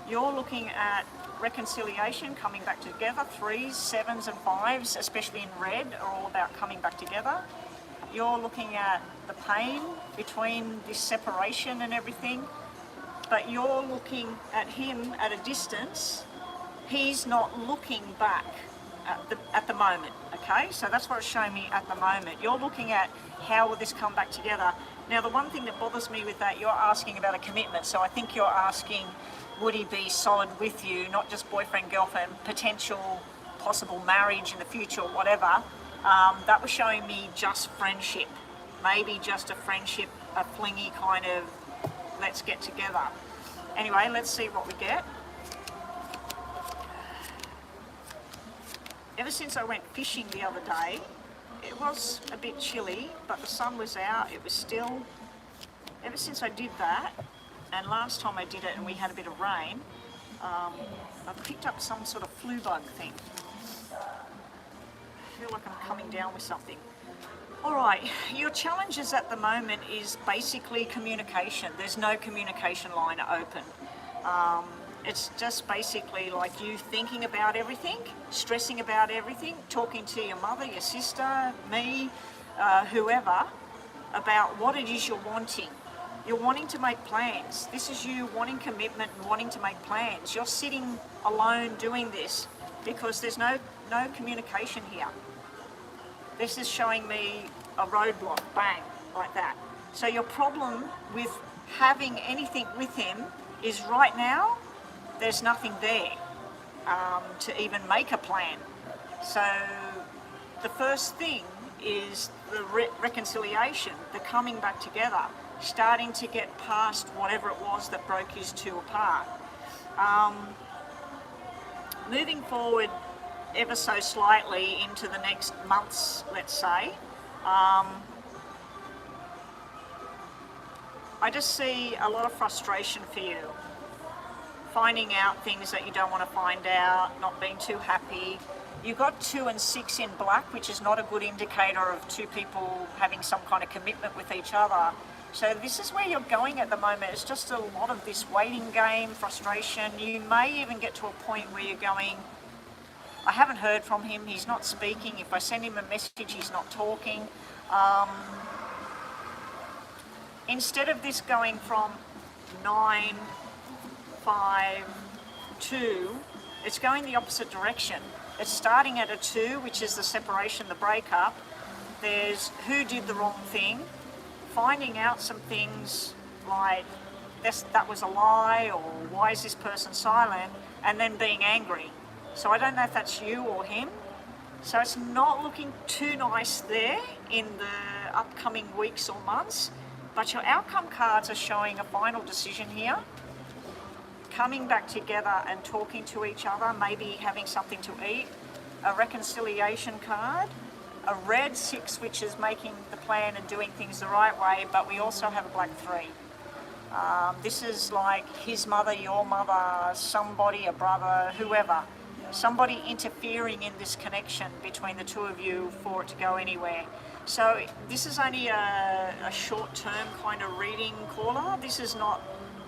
You're looking at reconciliation, coming back together. 3s, 7s and 5s, especially in red, are all about coming back together. You're looking at the pain between this separation and everything. But you're looking at him at a distance. He's not looking back at the moment, okay? So that's what it's showing me at the moment. You're looking at how will this come back together. Now, the one thing that bothers me with that, you're asking about a commitment. So I think you're asking, would he be solid with you, not just boyfriend, girlfriend, potential, possible marriage in the future or whatever. That was showing me just friendship. Maybe just a friendship, a flingy kind of, let's get together. Anyway, let's see what we get. Ever since I went fishing the other day, it was a bit chilly, but the sun was out, it was still. Ever since I did that, and last time I did it and we had a bit of rain, I've picked up some sort of flu bug thing. I feel like I'm coming down with something. Alright, your challenges at the moment is basically communication. There's no communication line open. It's just basically like you thinking about everything, stressing about everything, talking to your mother, your sister, me, whoever, about what it is you're wanting. You're wanting to make plans. This is you wanting commitment and wanting to make plans. You're sitting alone doing this because there's no communication here. This is showing me a roadblock, bang, like that. So your problem with having anything with him is right now, there's nothing there to even make a plan. So the first thing is the reconciliation, the coming back together, starting to get past whatever it was that broke you two apart. Moving forward ever so slightly into the next months, let's say, I just see a lot of frustration for you. Finding out things that you don't want to find out, not being too happy. You got 2 and 6 in black, which is not a good indicator of two people having some kind of commitment with each other. So this is where you're going at the moment. It's just a lot of this waiting game, frustration. You may even get to a point where you're going, I haven't heard from him, he's not speaking. If I send him a message, he's not talking. instead of this going from 9, 5, 2, it's going the opposite direction. It's starting at a 2, which is the separation, the breakup. There's who did the wrong thing, finding out some things like that was a lie, or why is this person silent, and then being angry. So I don't know if that's you or him. So it's not looking too nice there in the upcoming weeks or months, but your outcome cards are showing a final decision here, coming back together and talking to each other, maybe having something to eat, a reconciliation card, a red 6, which is making the plan and doing things the right way, but we also have a black 3. This is like his mother, your mother, somebody, a brother, whoever. Somebody interfering in this connection between the two of you for it to go anywhere. So this is only a short-term kind of reading, caller. This is not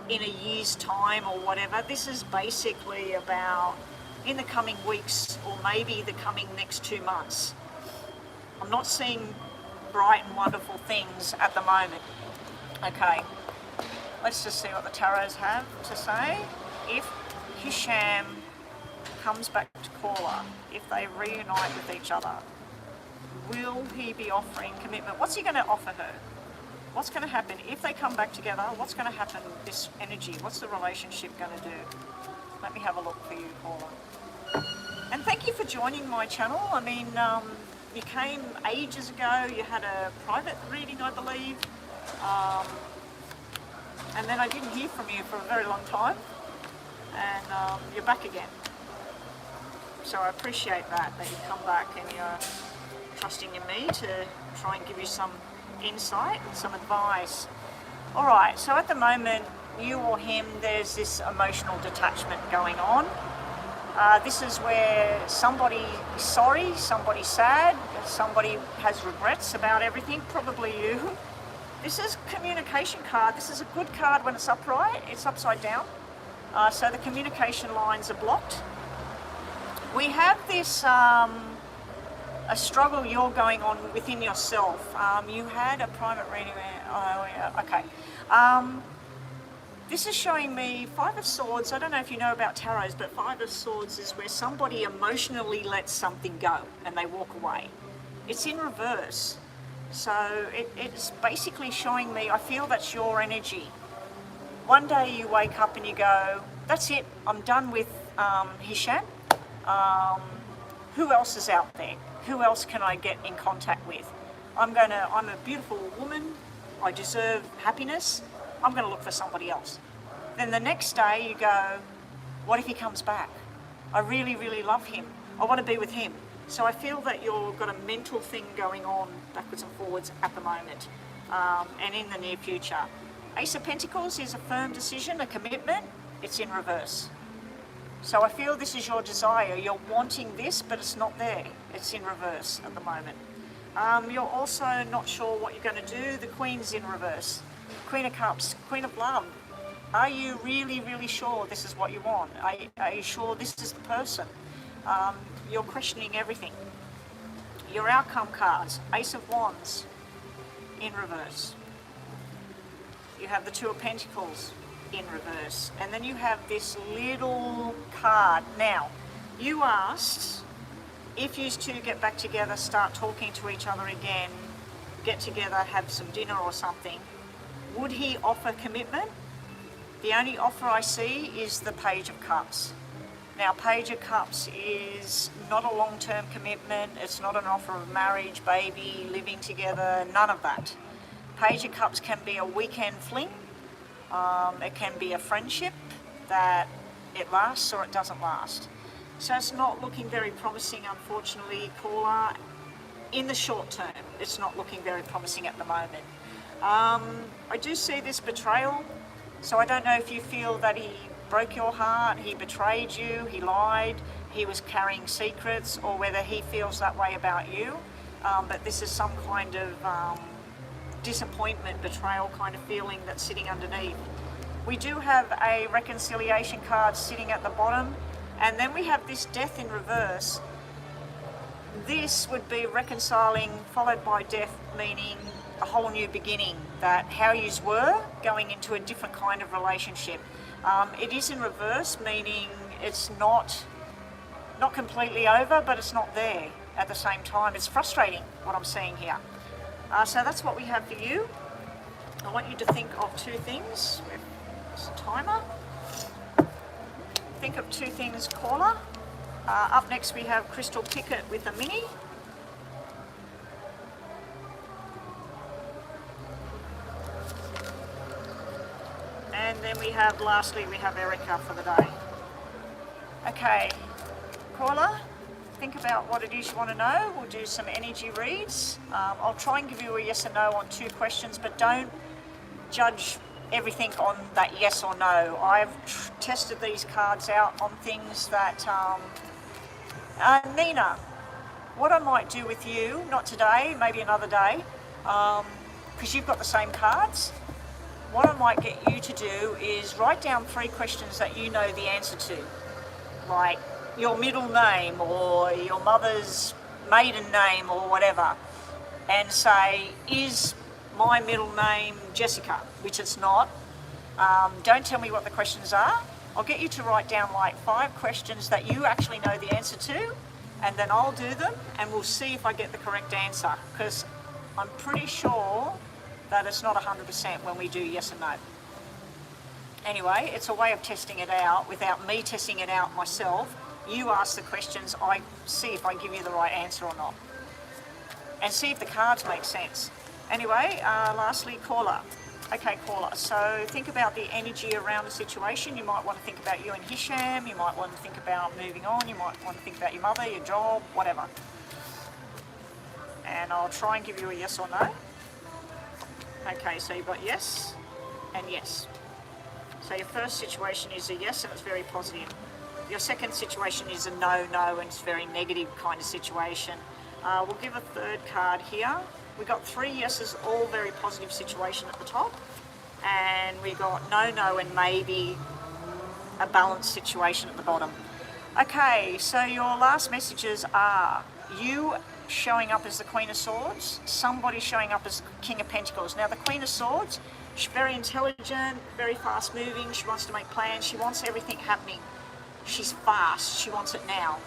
in a year's time or whatever. This is basically about in the coming weeks, or maybe the coming next 2 months. I'm not seeing bright and wonderful things at the moment. Okay, let's just see what the tarots have to say. If Hisham comes back to caller, if they reunite with each other, will he be offering commitment? What's he going to offer her? What's going to happen if they come back together? What's going to happen with this energy? What's the relationship going to do? Let me have a look for you, caller. And thank you for joining my channel. I mean, you came ages ago, you had a private reading, I believe, and then I didn't hear from you for a very long time, and you're back again. So I appreciate that you come back and you're trusting in me to try and give you some insight and some advice. All right, so at the moment, you or him, there's this emotional detachment going on. This is where somebody is sorry, somebody's sad, somebody has regrets about everything, probably you. This is communication card. This is a good card when it's upright. It's upside down. So the communication lines are blocked. We have this a struggle you're going on within yourself. You had a private reading. Oh, yeah, okay. This is showing me 5 of Swords. I don't know if you know about tarots, but 5 of Swords is where somebody emotionally lets something go and they walk away. It's in reverse. So it's basically showing me, I feel that's your energy. One day you wake up and you go, that's it, I'm done with Hisham. Who else is out there? Who else can I get in contact with? I'm a beautiful woman, I deserve happiness, I'm gonna look for somebody else. Then the next day you go, what if he comes back? I really, really love him. I wanna be with him. So I feel that you've got a mental thing going on backwards and forwards at the moment, and in the near future. Ace of Pentacles is a firm decision, a commitment, it's in reverse. So I feel this is your desire, you're wanting this, but it's not there. It's in reverse at the moment. You're also not sure what you're going to do. The Queen's in reverse. Queen of Cups, Queen of Love. Are you really, really sure this is what you want? Are you sure this is the person? You're questioning everything. Your outcome cards, Ace of Wands, in reverse. You have the Two of Pentacles, in reverse, and then you have this little card. Now, you asked if you two get back together, start talking to each other again, get together, have some dinner or something, would he offer commitment? The only offer I see is the Page of Cups. Now, Page of Cups is not a long-term commitment, it's not an offer of marriage, baby, living together, none of that. Page of Cups can be a weekend fling. It can be a friendship that it lasts or it doesn't last. So it's not looking very promising, unfortunately, caller. In the short term, it's not looking very promising at the moment. I do see this betrayal. So I don't know if you feel that he broke your heart, he betrayed you, he lied, he was carrying secrets, or whether he feels that way about you. But this is some kind of disappointment, betrayal kind of feeling that's sitting underneath. We do have a reconciliation card sitting at the bottom, and then we have this Death in reverse. this would be reconciling followed by death, meaning a whole new beginning, that how yous were going into a different kind of relationship. It is in reverse, meaning it's not completely over, but it's not there at the same time. It's frustrating what I'm seeing here. So that's what we have for you. I want you to think of two things. There's a timer. Think of two things, caller. Up next we have Crystal Pickett with a mini. And then lastly we have Erica for the day. Okay, caller, think about what it is you want to know. We'll do some energy reads. I'll try and give you a yes or no on 2 questions, but don't judge everything on that yes or no. I've tested these cards out on things that... Nina, what I might do with you, not today, maybe another day, because you've got the same cards, what I might get you to do is write down 3 questions that you know the answer to, like your middle name or your mother's maiden name or whatever, and say, is my middle name Jessica, which it's not. Don't tell me what the questions are. I'll get you to write down like 5 questions that you actually know the answer to, and then I'll do them and we'll see if I get the correct answer, because I'm pretty sure that it's not 100% when we do yes and no. Anyway, it's a way of testing it out without me testing it out myself. You ask the questions, I see if I give you the right answer or not, and see if the cards make sense. Anyway, lastly, caller. Okay, caller, so think about the energy around the situation. You might want to think about you and Hisham, you might want to think about moving on, you might want to think about your mother, your job, whatever. And I'll try and give you a yes or no. Okay, so you've got yes and yes. So your first situation is a yes and it's very positive. Your second situation is a no, and it's a very negative kind of situation. We'll give a third card here. We got 3 yeses, all very positive situation at the top, and we got no, and maybe a balanced situation at the bottom. Okay, so your last messages are you showing up as the Queen of Swords, somebody showing up as King of Pentacles. Now the Queen of Swords, she's very intelligent, very fast moving, she wants to make plans, she wants everything happening. She's fast, she wants it now.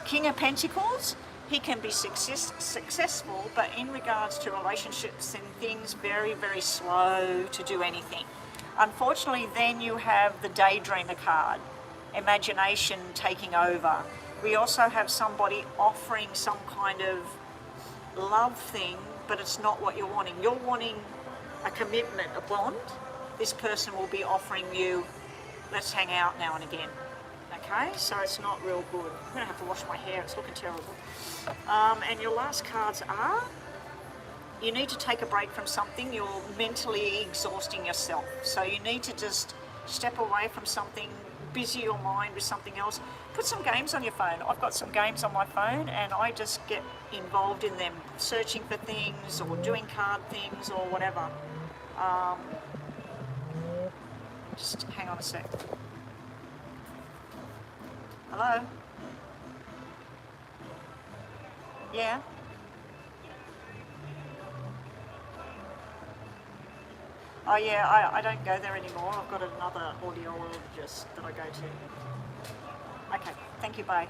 King of Pentacles, he can be successful, but in regards to relationships and things, very, very slow to do anything. Unfortunately, then you have the Daydreamer card, imagination taking over. We also have somebody offering some kind of love thing, but it's not what you're wanting. You're wanting a commitment, a bond. This person will be offering you, let's hang out now and again. Okay, so it's not real good. I'm going to have to wash my hair, it's looking terrible. And your last cards are, you need to take a break from something, you're mentally exhausting yourself. So you need to just step away from something, busy your mind with something else. Put some games on your phone. I've got some games on my phone and I just get involved in them, searching for things or doing card things or whatever. Just hang on a sec. Hello? Yeah? Oh yeah, I don't go there anymore. I've got another audiologist that I go to. Okay, thank you, bye.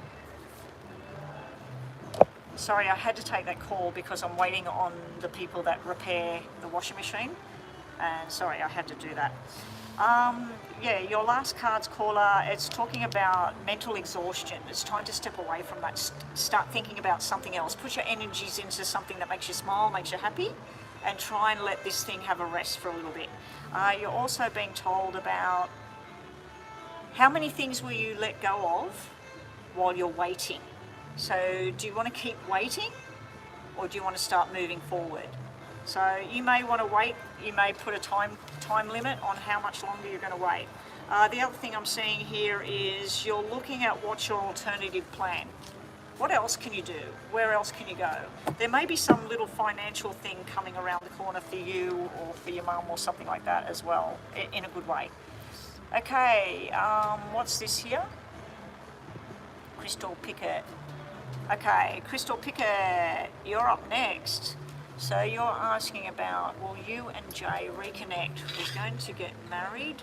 Sorry, I had to take that call because I'm waiting on the people that repair the washing machine. And sorry, I had to do that. Yeah, your last card's caller, it's talking about mental exhaustion. It's time to step away from that, start thinking about something else. Put your energies into something that makes you smile, makes you happy, and try and let this thing have a rest for a little bit. You're also being told about how many things will you let go of while you're waiting. So do you want to keep waiting or do you want to start moving forward? So you may want to wait, you may put a time limit on how much longer you're going to wait. The other thing I'm seeing here is you're looking at what's your alternative plan. What else can you do? Where else can you go? There may be some little financial thing coming around the corner for you or for your mum or something like that as well, in a good way. Okay, what's this here? Crystal Pickett. Okay, Crystal Picker, you're up next. So you're asking about, will you and Jay reconnect? We're going to get married.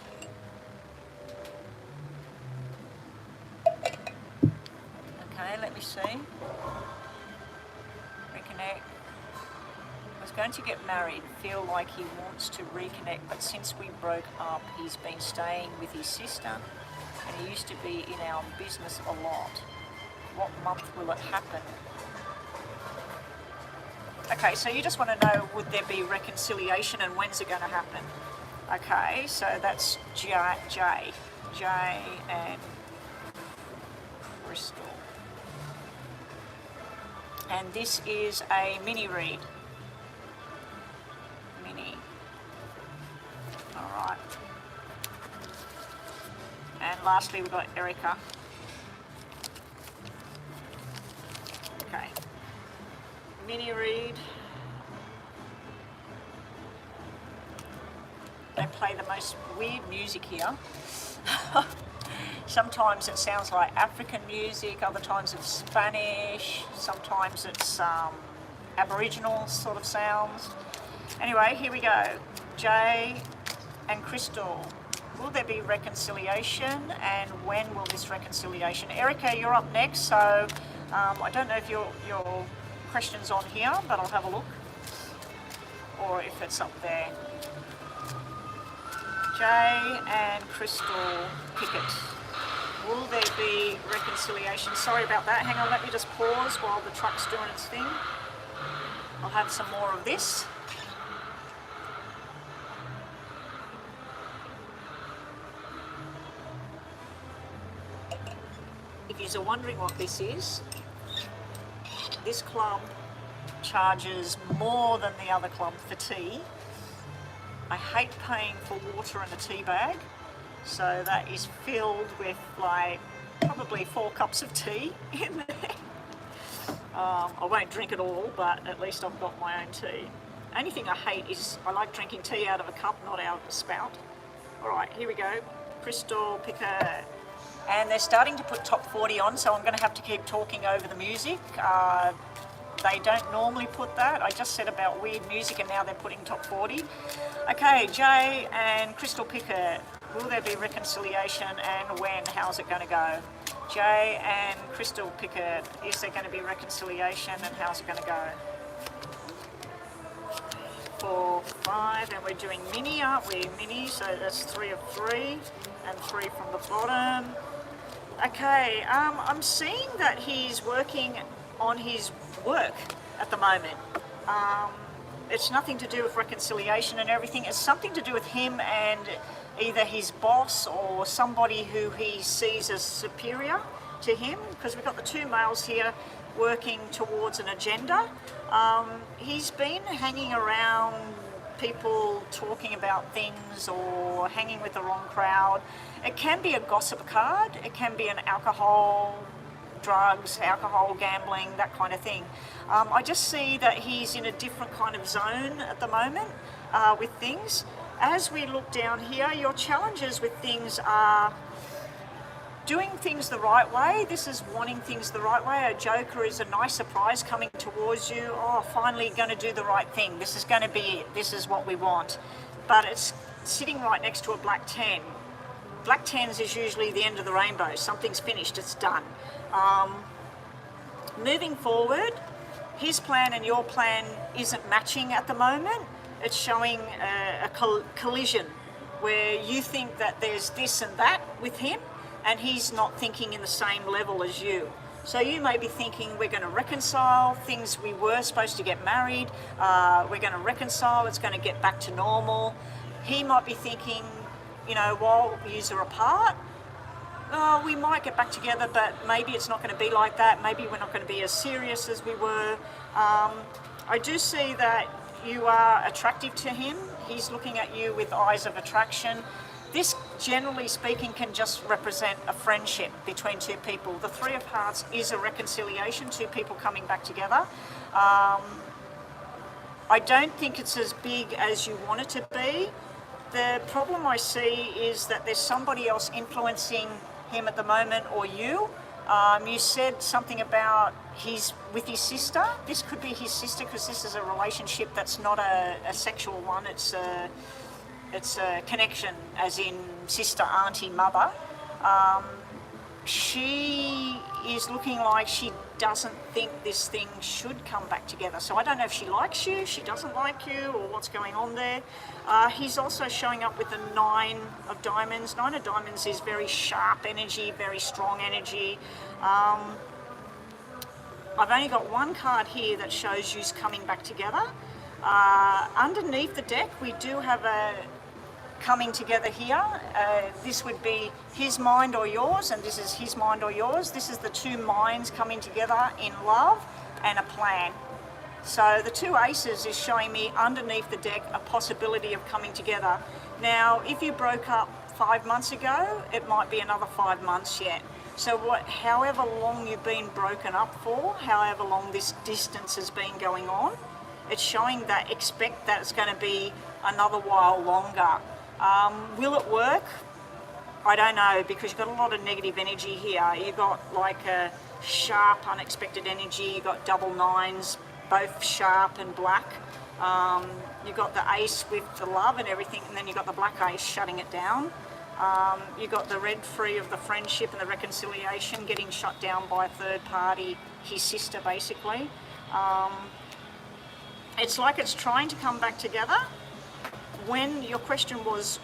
Okay, let me see. Reconnect. Was going to get married, feel like he wants to reconnect, but since we broke up, he's been staying with his sister, and he used to be in our business a lot. What month will it happen? Okay, so you just want to know, would there be reconciliation and when's it going to happen? Okay, so that's Jay and Crystal. And this is a mini read. Alright. And lastly we've got Erica. Okay. Mini read. They play the most weird music here. Sometimes it sounds like African music, other times it's Spanish, sometimes it's Aboriginal sort of sounds. Anyway, here we go. Jay and Crystal, will there be reconciliation, and when will this reconciliation? Erica, you're up next, so I don't know if your question's on here, but I'll have a look, or if it's up there. Jay and Crystal Pickett, will there be reconciliation? Sorry about that, hang on, let me just pause while the truck's doing its thing. I'll have some more of this. If you're wondering what this is, this club charges more than the other club for tea. I hate paying for water in a tea bag, so that is filled with like probably 4 cups of tea in there. I won't drink it all, but at least I've got my own tea. Only thing I hate is I like drinking tea out of a cup, not out of a spout. Alright, here we go. Crystal Picker. And they're starting to put top 40 on, so I'm going to have to keep talking over the music. They don't normally put that. I just said about weird music and now they're putting top 40. Okay, Jay and Crystal Picker, will there be reconciliation and when? How's it going to go? Jay and Crystal Picker, is there going to be reconciliation and how's it going to go? 4, 5, and we're doing mini, aren't we? Mini, so that's 3 of 3 and 3 from the bottom. Okay, I'm seeing that he's working on his work at the moment. It's nothing to do with reconciliation and everything. It's something to do with him and either his boss or somebody who he sees as superior to him, because we've got the 2 males here working towards an agenda. He's been hanging around people talking about things or hanging with the wrong crowd. It can be a gossip card, it can be an alcohol, drugs, alcohol, gambling, that kind of thing. I just see that he's in a different kind of zone at the moment with things. As we look down here, your challenges with things are doing things the right way. This is wanting things the right way. A joker is a nice surprise coming towards you. Oh, finally going to do the right thing. This is going to be it. This is what we want. But it's sitting right next to a black 10. Black 10s is usually the end of the rainbow. Something's finished, it's done. Moving forward, his plan and your plan isn't matching at the moment. It's showing a collision where you think that there's this and that with him, and he's not thinking in the same level as you. So you may be thinking, we're going to reconcile things, we were supposed to get married, we're going to reconcile, it's going to get back to normal. He might be thinking, you know, while we're apart, we might get back together, but maybe it's not going to be like that. Maybe we're not going to be as serious as we were. I do see that you are attractive to him. He's looking at you with eyes of attraction. This, generally speaking, can just represent a friendship between 2 people. The 3 of Hearts is a reconciliation, 2 people coming back together. I don't think it's as big as you want it to be. The problem I see is that there's somebody else influencing him at the moment, or you, You said something about he's with his sister. This could be his sister because this is a relationship that's not a sexual one. It's a connection, as in sister, auntie, mother. She is looking like she doesn't think this thing should come back together. So I don't know if she likes you, she doesn't like you, or what's going on there. He's also showing up with the 9 of diamonds. 9 of diamonds is very sharp energy, very strong energy. I've only got one card here that shows you's coming back together. Underneath the deck, we do have a coming together here. This would be his mind or yours, and this is his mind or yours. This is the 2 minds coming together in love and a plan. So the 2 aces is showing me underneath the deck a possibility of coming together. Now, if you broke up 5 months ago, it might be another 5 months yet. So however long you've been broken up for, however long this distance has been going on, it's showing that expect that it's going to be another while longer. Will it work? I don't know, because you've got a lot of negative energy here. You've got like a sharp, unexpected energy. You've got double 9s, both sharp and black. You've got the ace with the love and everything, and then you've got the black ace shutting it down. You've got the red 3 of the friendship and the reconciliation getting shut down by a third party, his sister basically. It's like it's trying to come back together. When your question was,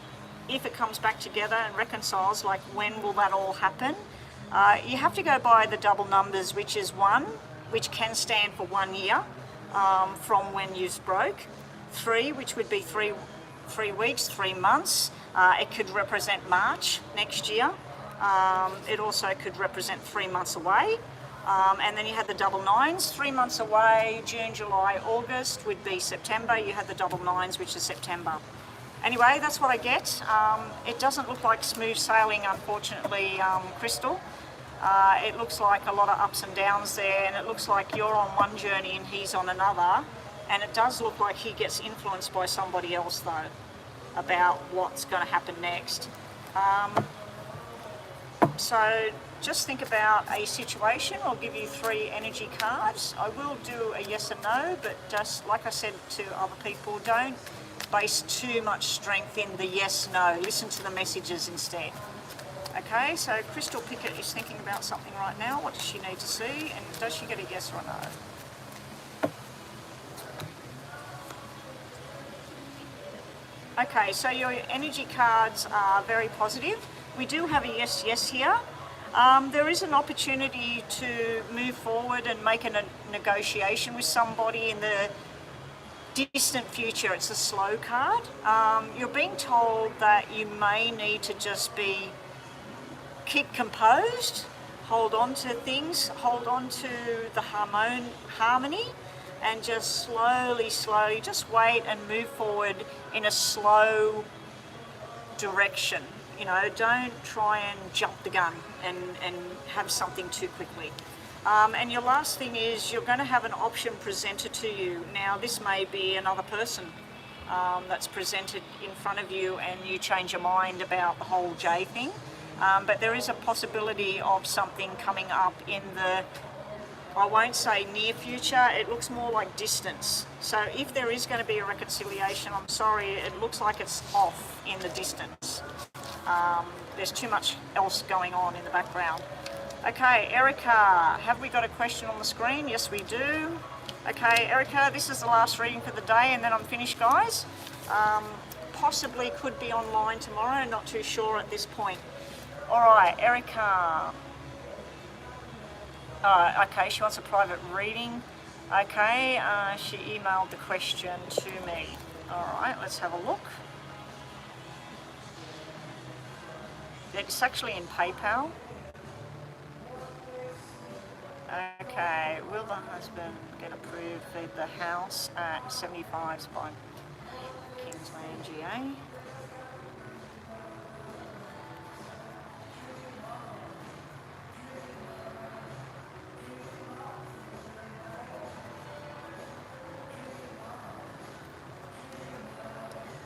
if it comes back together and reconciles, like when will that all happen? You have to go by the double numbers, which is 1, which can stand for 1 year from when you broke. 3, which would be 3 weeks, 3 months. It could represent March next year. It also could represent 3 months away. And then you had the double 9s, 3 months away. June, July, August would be September. You had the double 9s, which is September. Anyway, that's what I get. It doesn't look like smooth sailing, unfortunately, Crystal. It looks like a lot of ups and downs there, and it looks like you're on one journey and he's on another. And it does look like he gets influenced by somebody else, though, about what's going to happen next. So just think about a situation. I'll give you 3 energy cards. I will do a yes and no, but just like I said to other people, don't base too much strength in the yes, no. Listen to the messages instead. Okay, so Crystal Pickett is thinking about something right now. What does she need to see, and does she get a yes or a no? Okay, so your energy cards are very positive. We do have a yes, yes here. There is an opportunity to move forward and make a negotiation with somebody in the distant future. It's a slow card. You're being told that you may need to just keep composed, hold on to things, hold on to the harmony, and just slowly, just wait and move forward in a slow direction. You know, don't try and jump the gun and have something too quickly. And your last thing is you're going to have an option presented to you. Now, this may be another person that's presented in front of you, and you change your mind about the whole J thing. But there is a possibility of something coming up in the, I won't say near future, it looks more like distance. So if there is going to be a reconciliation, I'm sorry, it looks like it's off in the distance. There's too much else going on in the background. Okay, Erica, have we got a question on the screen? Yes, we do. Okay, Erica, this is the last reading for the day, and then I'm finished, guys. Possibly could be online tomorrow, not too sure at this point. All right, Erica. Okay, she wants a private reading. Okay, she emailed the question to me. All right, let's have a look. It's actually in PayPal. Okay, will the husband get approved for the house at 75 Spine Kingsland, GA?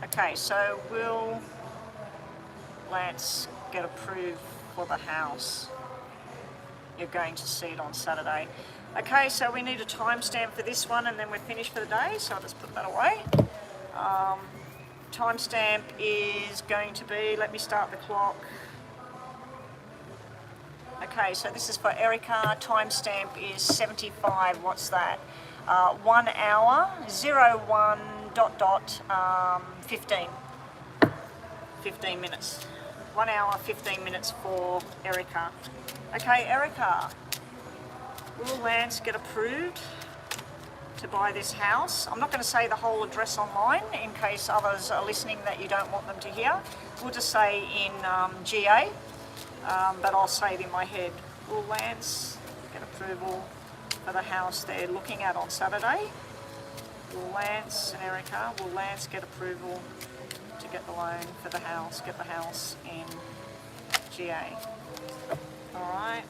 Okay, so let's get approved for the house. you're going to see it on Saturday. Okay, so we need a timestamp for this one and then we're finished for the day, so I'll just put that away. Timestamp is going to be, let me start the clock. Okay, so this is for Erica. Timestamp is 75. What's that? 1 hour, 01 ... 15. 15 minutes. 1 hour, 15 minutes for Erica. Okay, Erica, will Lance get approved to buy this house? I'm not going to say the whole address online in case others are listening that you don't want them to hear. We'll just say in GA, but I'll say it in my head. Will Lance get approval for the house they're looking at on Saturday? Will Lance and Erica, will Lance get approval to get the loan for the house, get the house in GA? Alright.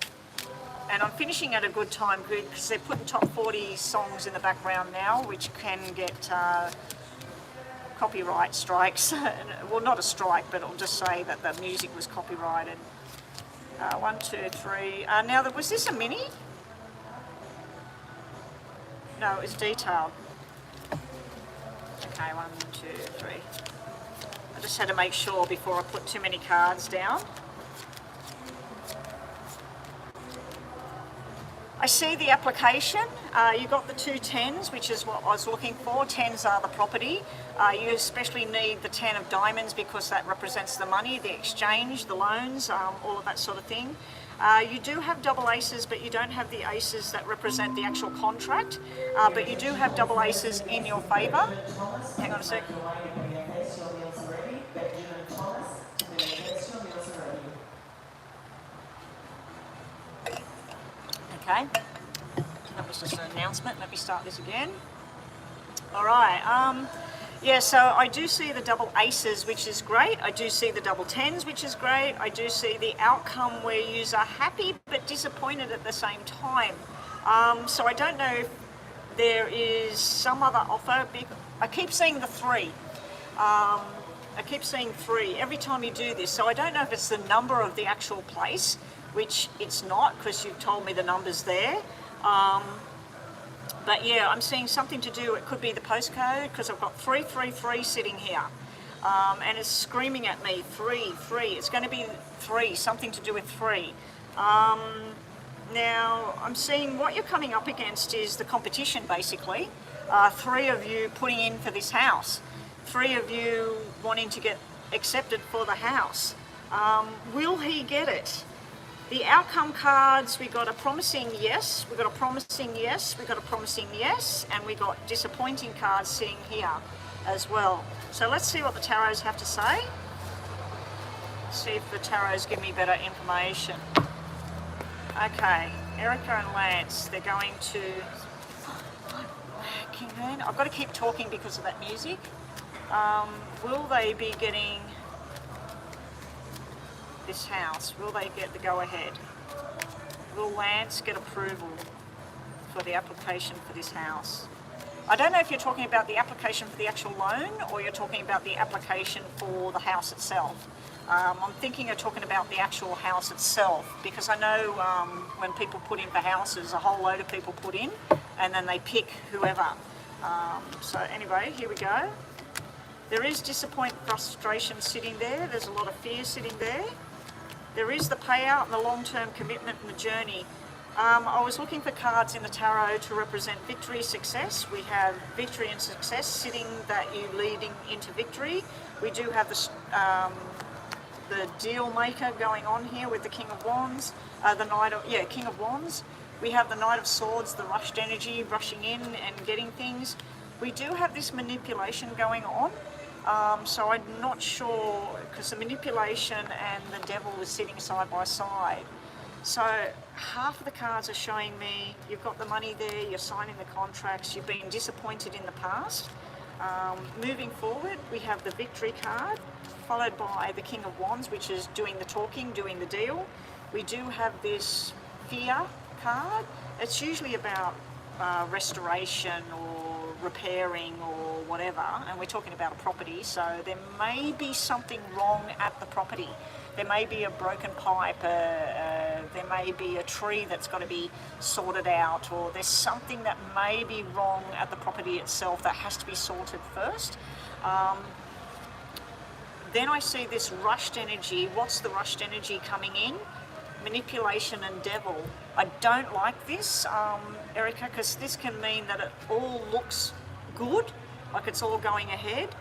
And I'm finishing at a good time because they're putting top 40 songs in the background now, which can get copyright strikes. Well, not a strike, but it'll just say that the music was copyrighted. 1, 2, 3. Now, was this a mini? No, it's detailed. Okay, 1, 2, 3. I just had to make sure before I put too many cards down. I see the application. You got the 2 10s, which is what I was looking for. 10s are the property. You especially need the 10 of diamonds because that represents the money, the exchange, the loans, all of that sort of thing. You do have double aces, but you don't have the aces that represent the actual contract. But you do have double aces in your favour. Hang on a sec. Okay, that was just an announcement. Let me start this again. All right, yeah, so I do see the double aces, which is great. I do see the double 10s, which is great. I do see the outcome where you are happy but disappointed at the same time. So I don't know if there is some other offer. I keep seeing the 3. I keep seeing 3 every time you do this. So I don't know if it's the number of the actual place, which it's not because you've told me the numbers there. But yeah, I'm seeing something to do, it could be the postcode because I've got 333 sitting here. And it's screaming at me, 3, 3. It's going to be 3, something to do with 3. Now, I'm seeing what you're coming up against is the competition basically. 3 of you putting in for this house. 3 of you wanting to get accepted for the house. Will he get it? The outcome cards, we got a promising yes, we got a promising yes, we got a promising yes, and we got disappointing cards sitting here as well. So let's see what the tarots have to say. See if the tarots give me better information. Okay, Erica and Lance, they're going to... King Man, I've got to keep talking because of that music. Will they be getting this house? Will they get the go-ahead? Will Lance get approval for the application for this house? I don't know if you're talking about the application for the actual loan or you're talking about the application for the house itself. I'm thinking you're talking about the actual house itself because I know when people put in for houses, a whole load of people put in and then they pick whoever. So anyway, here we go. There is disappointment, frustration sitting there. There's a lot of fear sitting there. There is the payout and the long-term commitment and the journey. I was looking for cards in the tarot to represent victory, success. We have victory and success sitting that you leading into victory. We do have the deal maker going on here with the King of Wands, King of Wands. We have the Knight of Swords, the rushed energy, rushing in and getting things. We do have this manipulation going on. So I'm not sure, because the manipulation and the devil is sitting side by side. So half of the cards are showing me you've got the money there, you're signing the contracts, you've been disappointed in the past. Moving forward, we have the victory card, followed by the King of Wands, which is doing the talking, doing the deal. We do have this fear card. It's usually about restoration or repairing or whatever, and we're talking about a property, so there may be something wrong at the property. There may be a broken pipe, there may be a tree that's got to be sorted out, or there's something that may be wrong at the property itself that has to be sorted first. Then I see this rushed energy. What's the rushed energy coming in? Manipulation and devil. I don't like this, Erica, because this can mean that it all looks good, like it's all going ahead,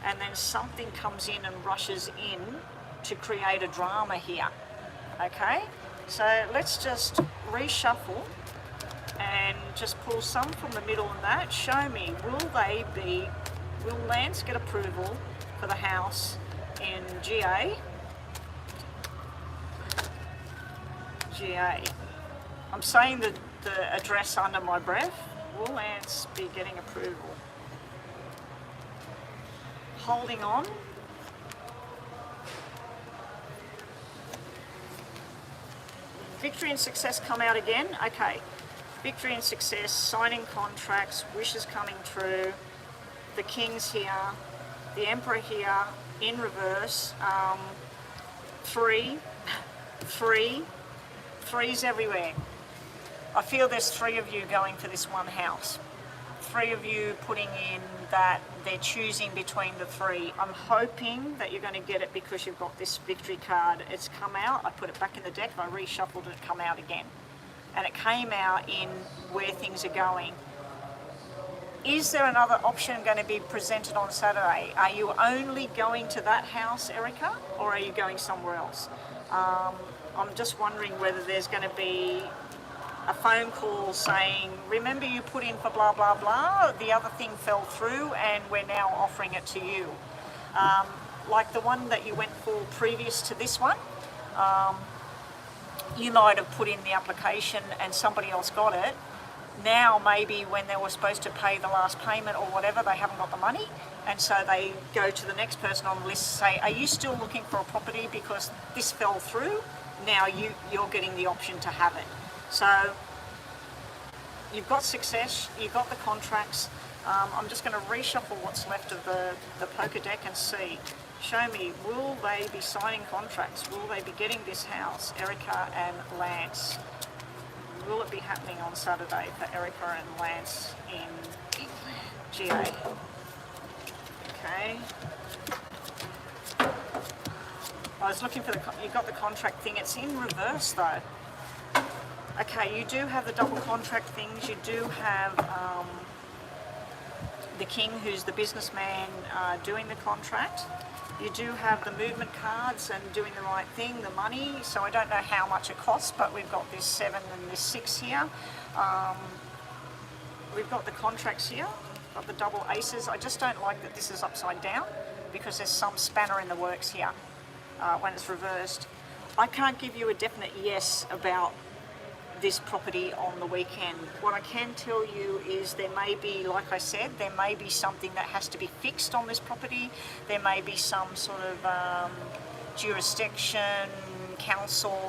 and then something comes in and rushes in to create a drama here. Okay, so let's just reshuffle and just pull some from the middle and that. Show me, will Lance get approval for the house in GA? GA. I'm saying the address under my breath. Will Lance be getting approval? Holding on. Victory and success come out again. Okay. Victory and success, signing contracts, wishes coming true. The King's here. The Emperor here in reverse. Threes everywhere. I feel there's 3 of you going for this one house. 3 of you putting in that they're choosing between the 3. I'm hoping that you're going to get it because you've got this victory card. It's come out. I put it back in the deck. I reshuffled it. Come out again. And it came out in where things are going. Is there another option going to be presented on Saturday? Are you only going to that house, Erica, or are you going somewhere else? I'm just wondering whether there's going to be a phone call saying, remember you put in for blah, blah, blah, the other thing fell through and we're now offering it to you. Like the one that you went for previous to this one, you might have put in the application and somebody else got it. Now maybe when they were supposed to pay the last payment or whatever, they haven't got the money, and so they go to the next person on the list and say, are you still looking for a property because this fell through? Now you're getting the option to have it. So you've got success, you've got the contracts. I'm just going to reshuffle what's left of the poker deck and see. Show me, will they be signing contracts? Will they be getting this house, Erica and Lance? Will it be happening on Saturday for Erica and Lance in GA? Okay. I was looking for you got the contract thing. It's in reverse though. Okay, you do have the double contract things. You do have the King, who's the businessman, doing the contract. You do have the movement cards and doing the right thing, the money. So I don't know how much it costs, but we've got this 7 and this 6 here. We've got the contracts here, got the double aces. I just don't like that this is upside down because there's some spanner in the works here when it's reversed. I can't give you a definite yes about this property on the weekend. What I can tell you is there may be, like I said, there may be something that has to be fixed on this property. There may be some sort of jurisdiction, council,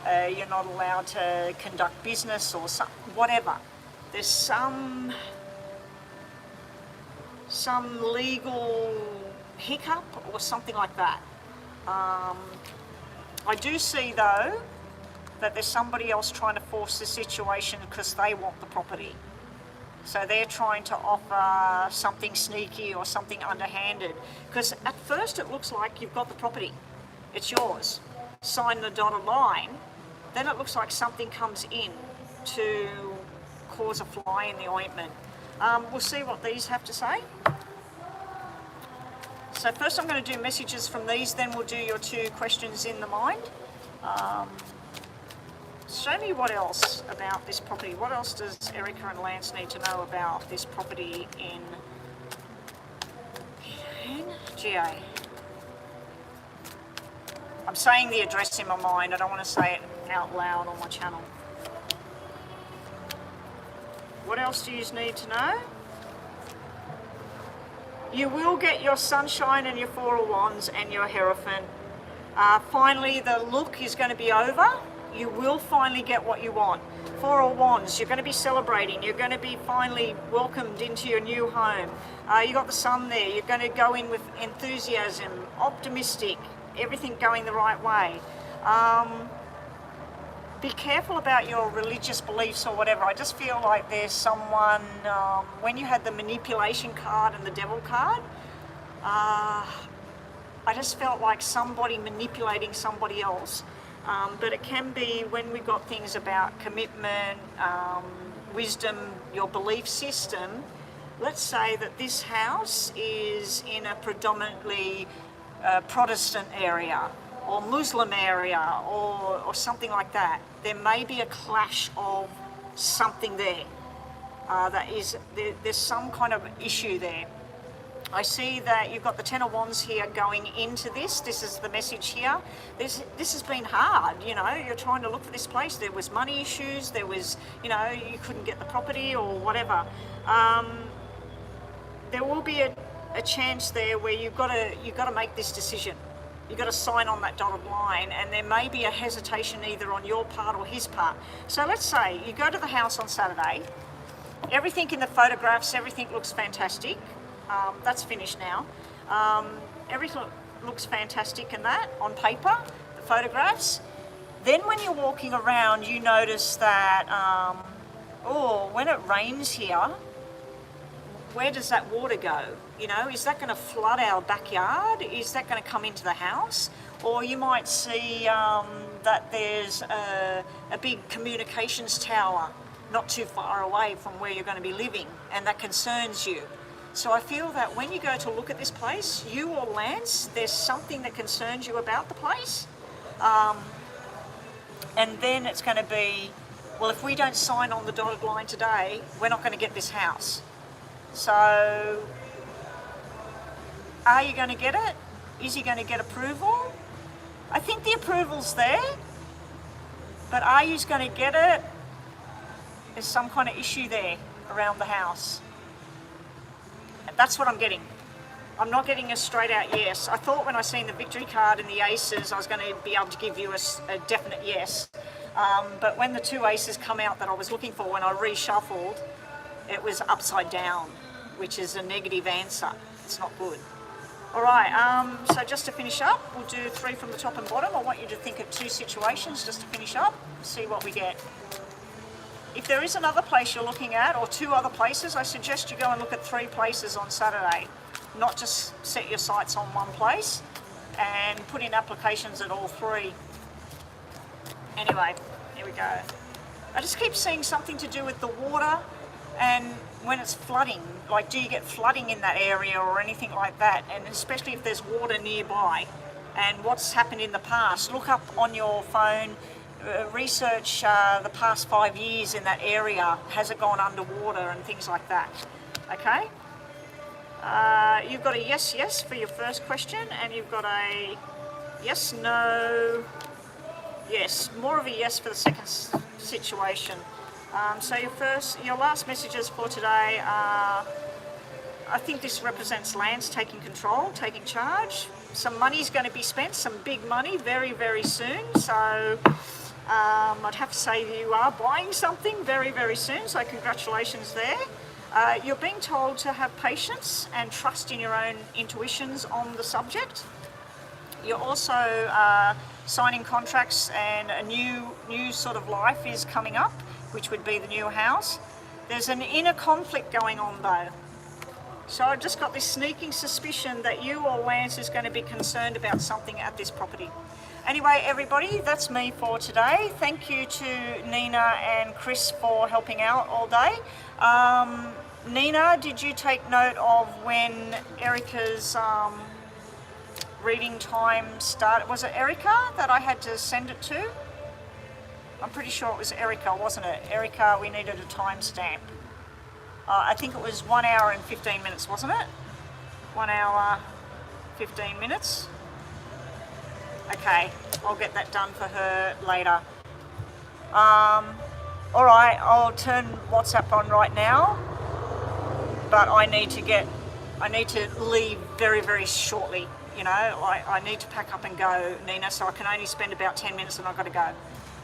you're not allowed to conduct business or some, whatever. There's some legal hiccup or something like that. I do see though that there's somebody else trying to force the situation because they want the property. So they're trying to offer something sneaky or something underhanded. Because at first it looks like you've got the property. It's yours. Sign the dotted line. Then it looks like something comes in to cause a fly in the ointment. We'll see what these have to say. So first I'm going to do messages from these, then we'll do your 2 questions in the mind. Show me what else about this property. What else does Erica and Lance need to know about this property in GA? I'm saying the address in my mind. I don't want to say it out loud on my channel. What else do you need to know? You will get your sunshine and your 4 of Wands and your Hierophant. Finally, the look is going to be over. You will finally get what you want. Four of Wands, you're going to be celebrating. You're going to be finally welcomed into your new home. You got the Sun there. You're going to go in with enthusiasm, optimistic, everything going the right way. Be careful about your religious beliefs or whatever. I just feel like there's someone, when you had the manipulation card and the devil card, I just felt like somebody manipulating somebody else. But it can be when we've got things about commitment, wisdom, your belief system. Let's say that this house is in a predominantly Protestant area or Muslim area or something like that. There may be a clash of something there. There's some kind of issue there. I see that you've got the Ten of Wands here going into this. This is the message here. This has been hard, you know. You're trying to look for this place. There was money issues. There was, you know, you couldn't get the property or whatever. There will be a chance there where you've got to make this decision. You've got to sign on that dotted line, and there may be a hesitation either on your part or his part. So let's say you go to the house on Saturday. Everything in the photographs, everything looks fantastic. That's finished now. Everything looks fantastic in that, on paper, the photographs. Then when you're walking around, you notice that, when it rains here, where does that water go? You know, is that going to flood our backyard? Is that going to come into the house? Or you might see that there's a big communications tower not too far away from where you're going to be living, and that concerns you. So I feel that when you go to look at this place, you or Lance, there's something that concerns you about the place. And then it's going to be, well, if we don't sign on the dotted line today, we're not going to get this house. So are you going to get it? Is he going to get approval? I think the approval's there, but are you going to get it? There's some kind of issue there around the house. That's what I'm getting. I'm not getting a straight out yes. I thought when I seen the victory card and the aces, I was going to be able to give you a definite yes. But when the two aces come out that I was looking for when I reshuffled, it was upside down, which is a negative answer. It's not good. All right, so just to finish up, we'll do 3 from the top and bottom. I want you to think of 2 situations just to finish up, see what we get. If there is another place you're looking at, or 2 other places, I suggest you go and look at 3 places on Saturday. Not just set your sights on one place and put in applications at all 3. Anyway, here we go. I just keep seeing something to do with the water and when it's flooding. Like, do you get flooding in that area or anything like that? And especially if there's water nearby and what's happened in the past. Look up on your phone. Research the past 5 years in that area. Has it gone underwater and things like that? Okay. You've got a yes, yes for your first question, and you've got a yes, no, yes. More of a yes for the second situation. So your last messages for today are, I think this represents Lance taking control, taking charge. Some money's going to be spent, some big money very, very soon. So I'd have to say you are buying something very, very soon, so congratulations there. You're being told to have patience and trust in your own intuitions on the subject. You're also signing contracts, and a new sort of life is coming up, which would be the new house. There's an inner conflict going on though. So I've just got this sneaking suspicion that you or Lance is going to be concerned about something at this property. Anyway, everybody, that's me for today. Thank you to Nina and Chris for helping out all day. Nina, did you take note of when Erica's reading time started? Was it Erica that I had to send it to? I'm pretty sure it was Erica, wasn't it? Erica, we needed a timestamp. I think it was 1 hour and 15 minutes, wasn't it? 1 hour, 15 minutes. Okay, I'll get that done for her later. All right, I'll turn WhatsApp on right now, but I need to leave very, very shortly. You know, I need to pack up and go, Nina, so I can only spend about 10 minutes and I've got to go.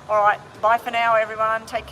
All right, bye for now, everyone. Take care.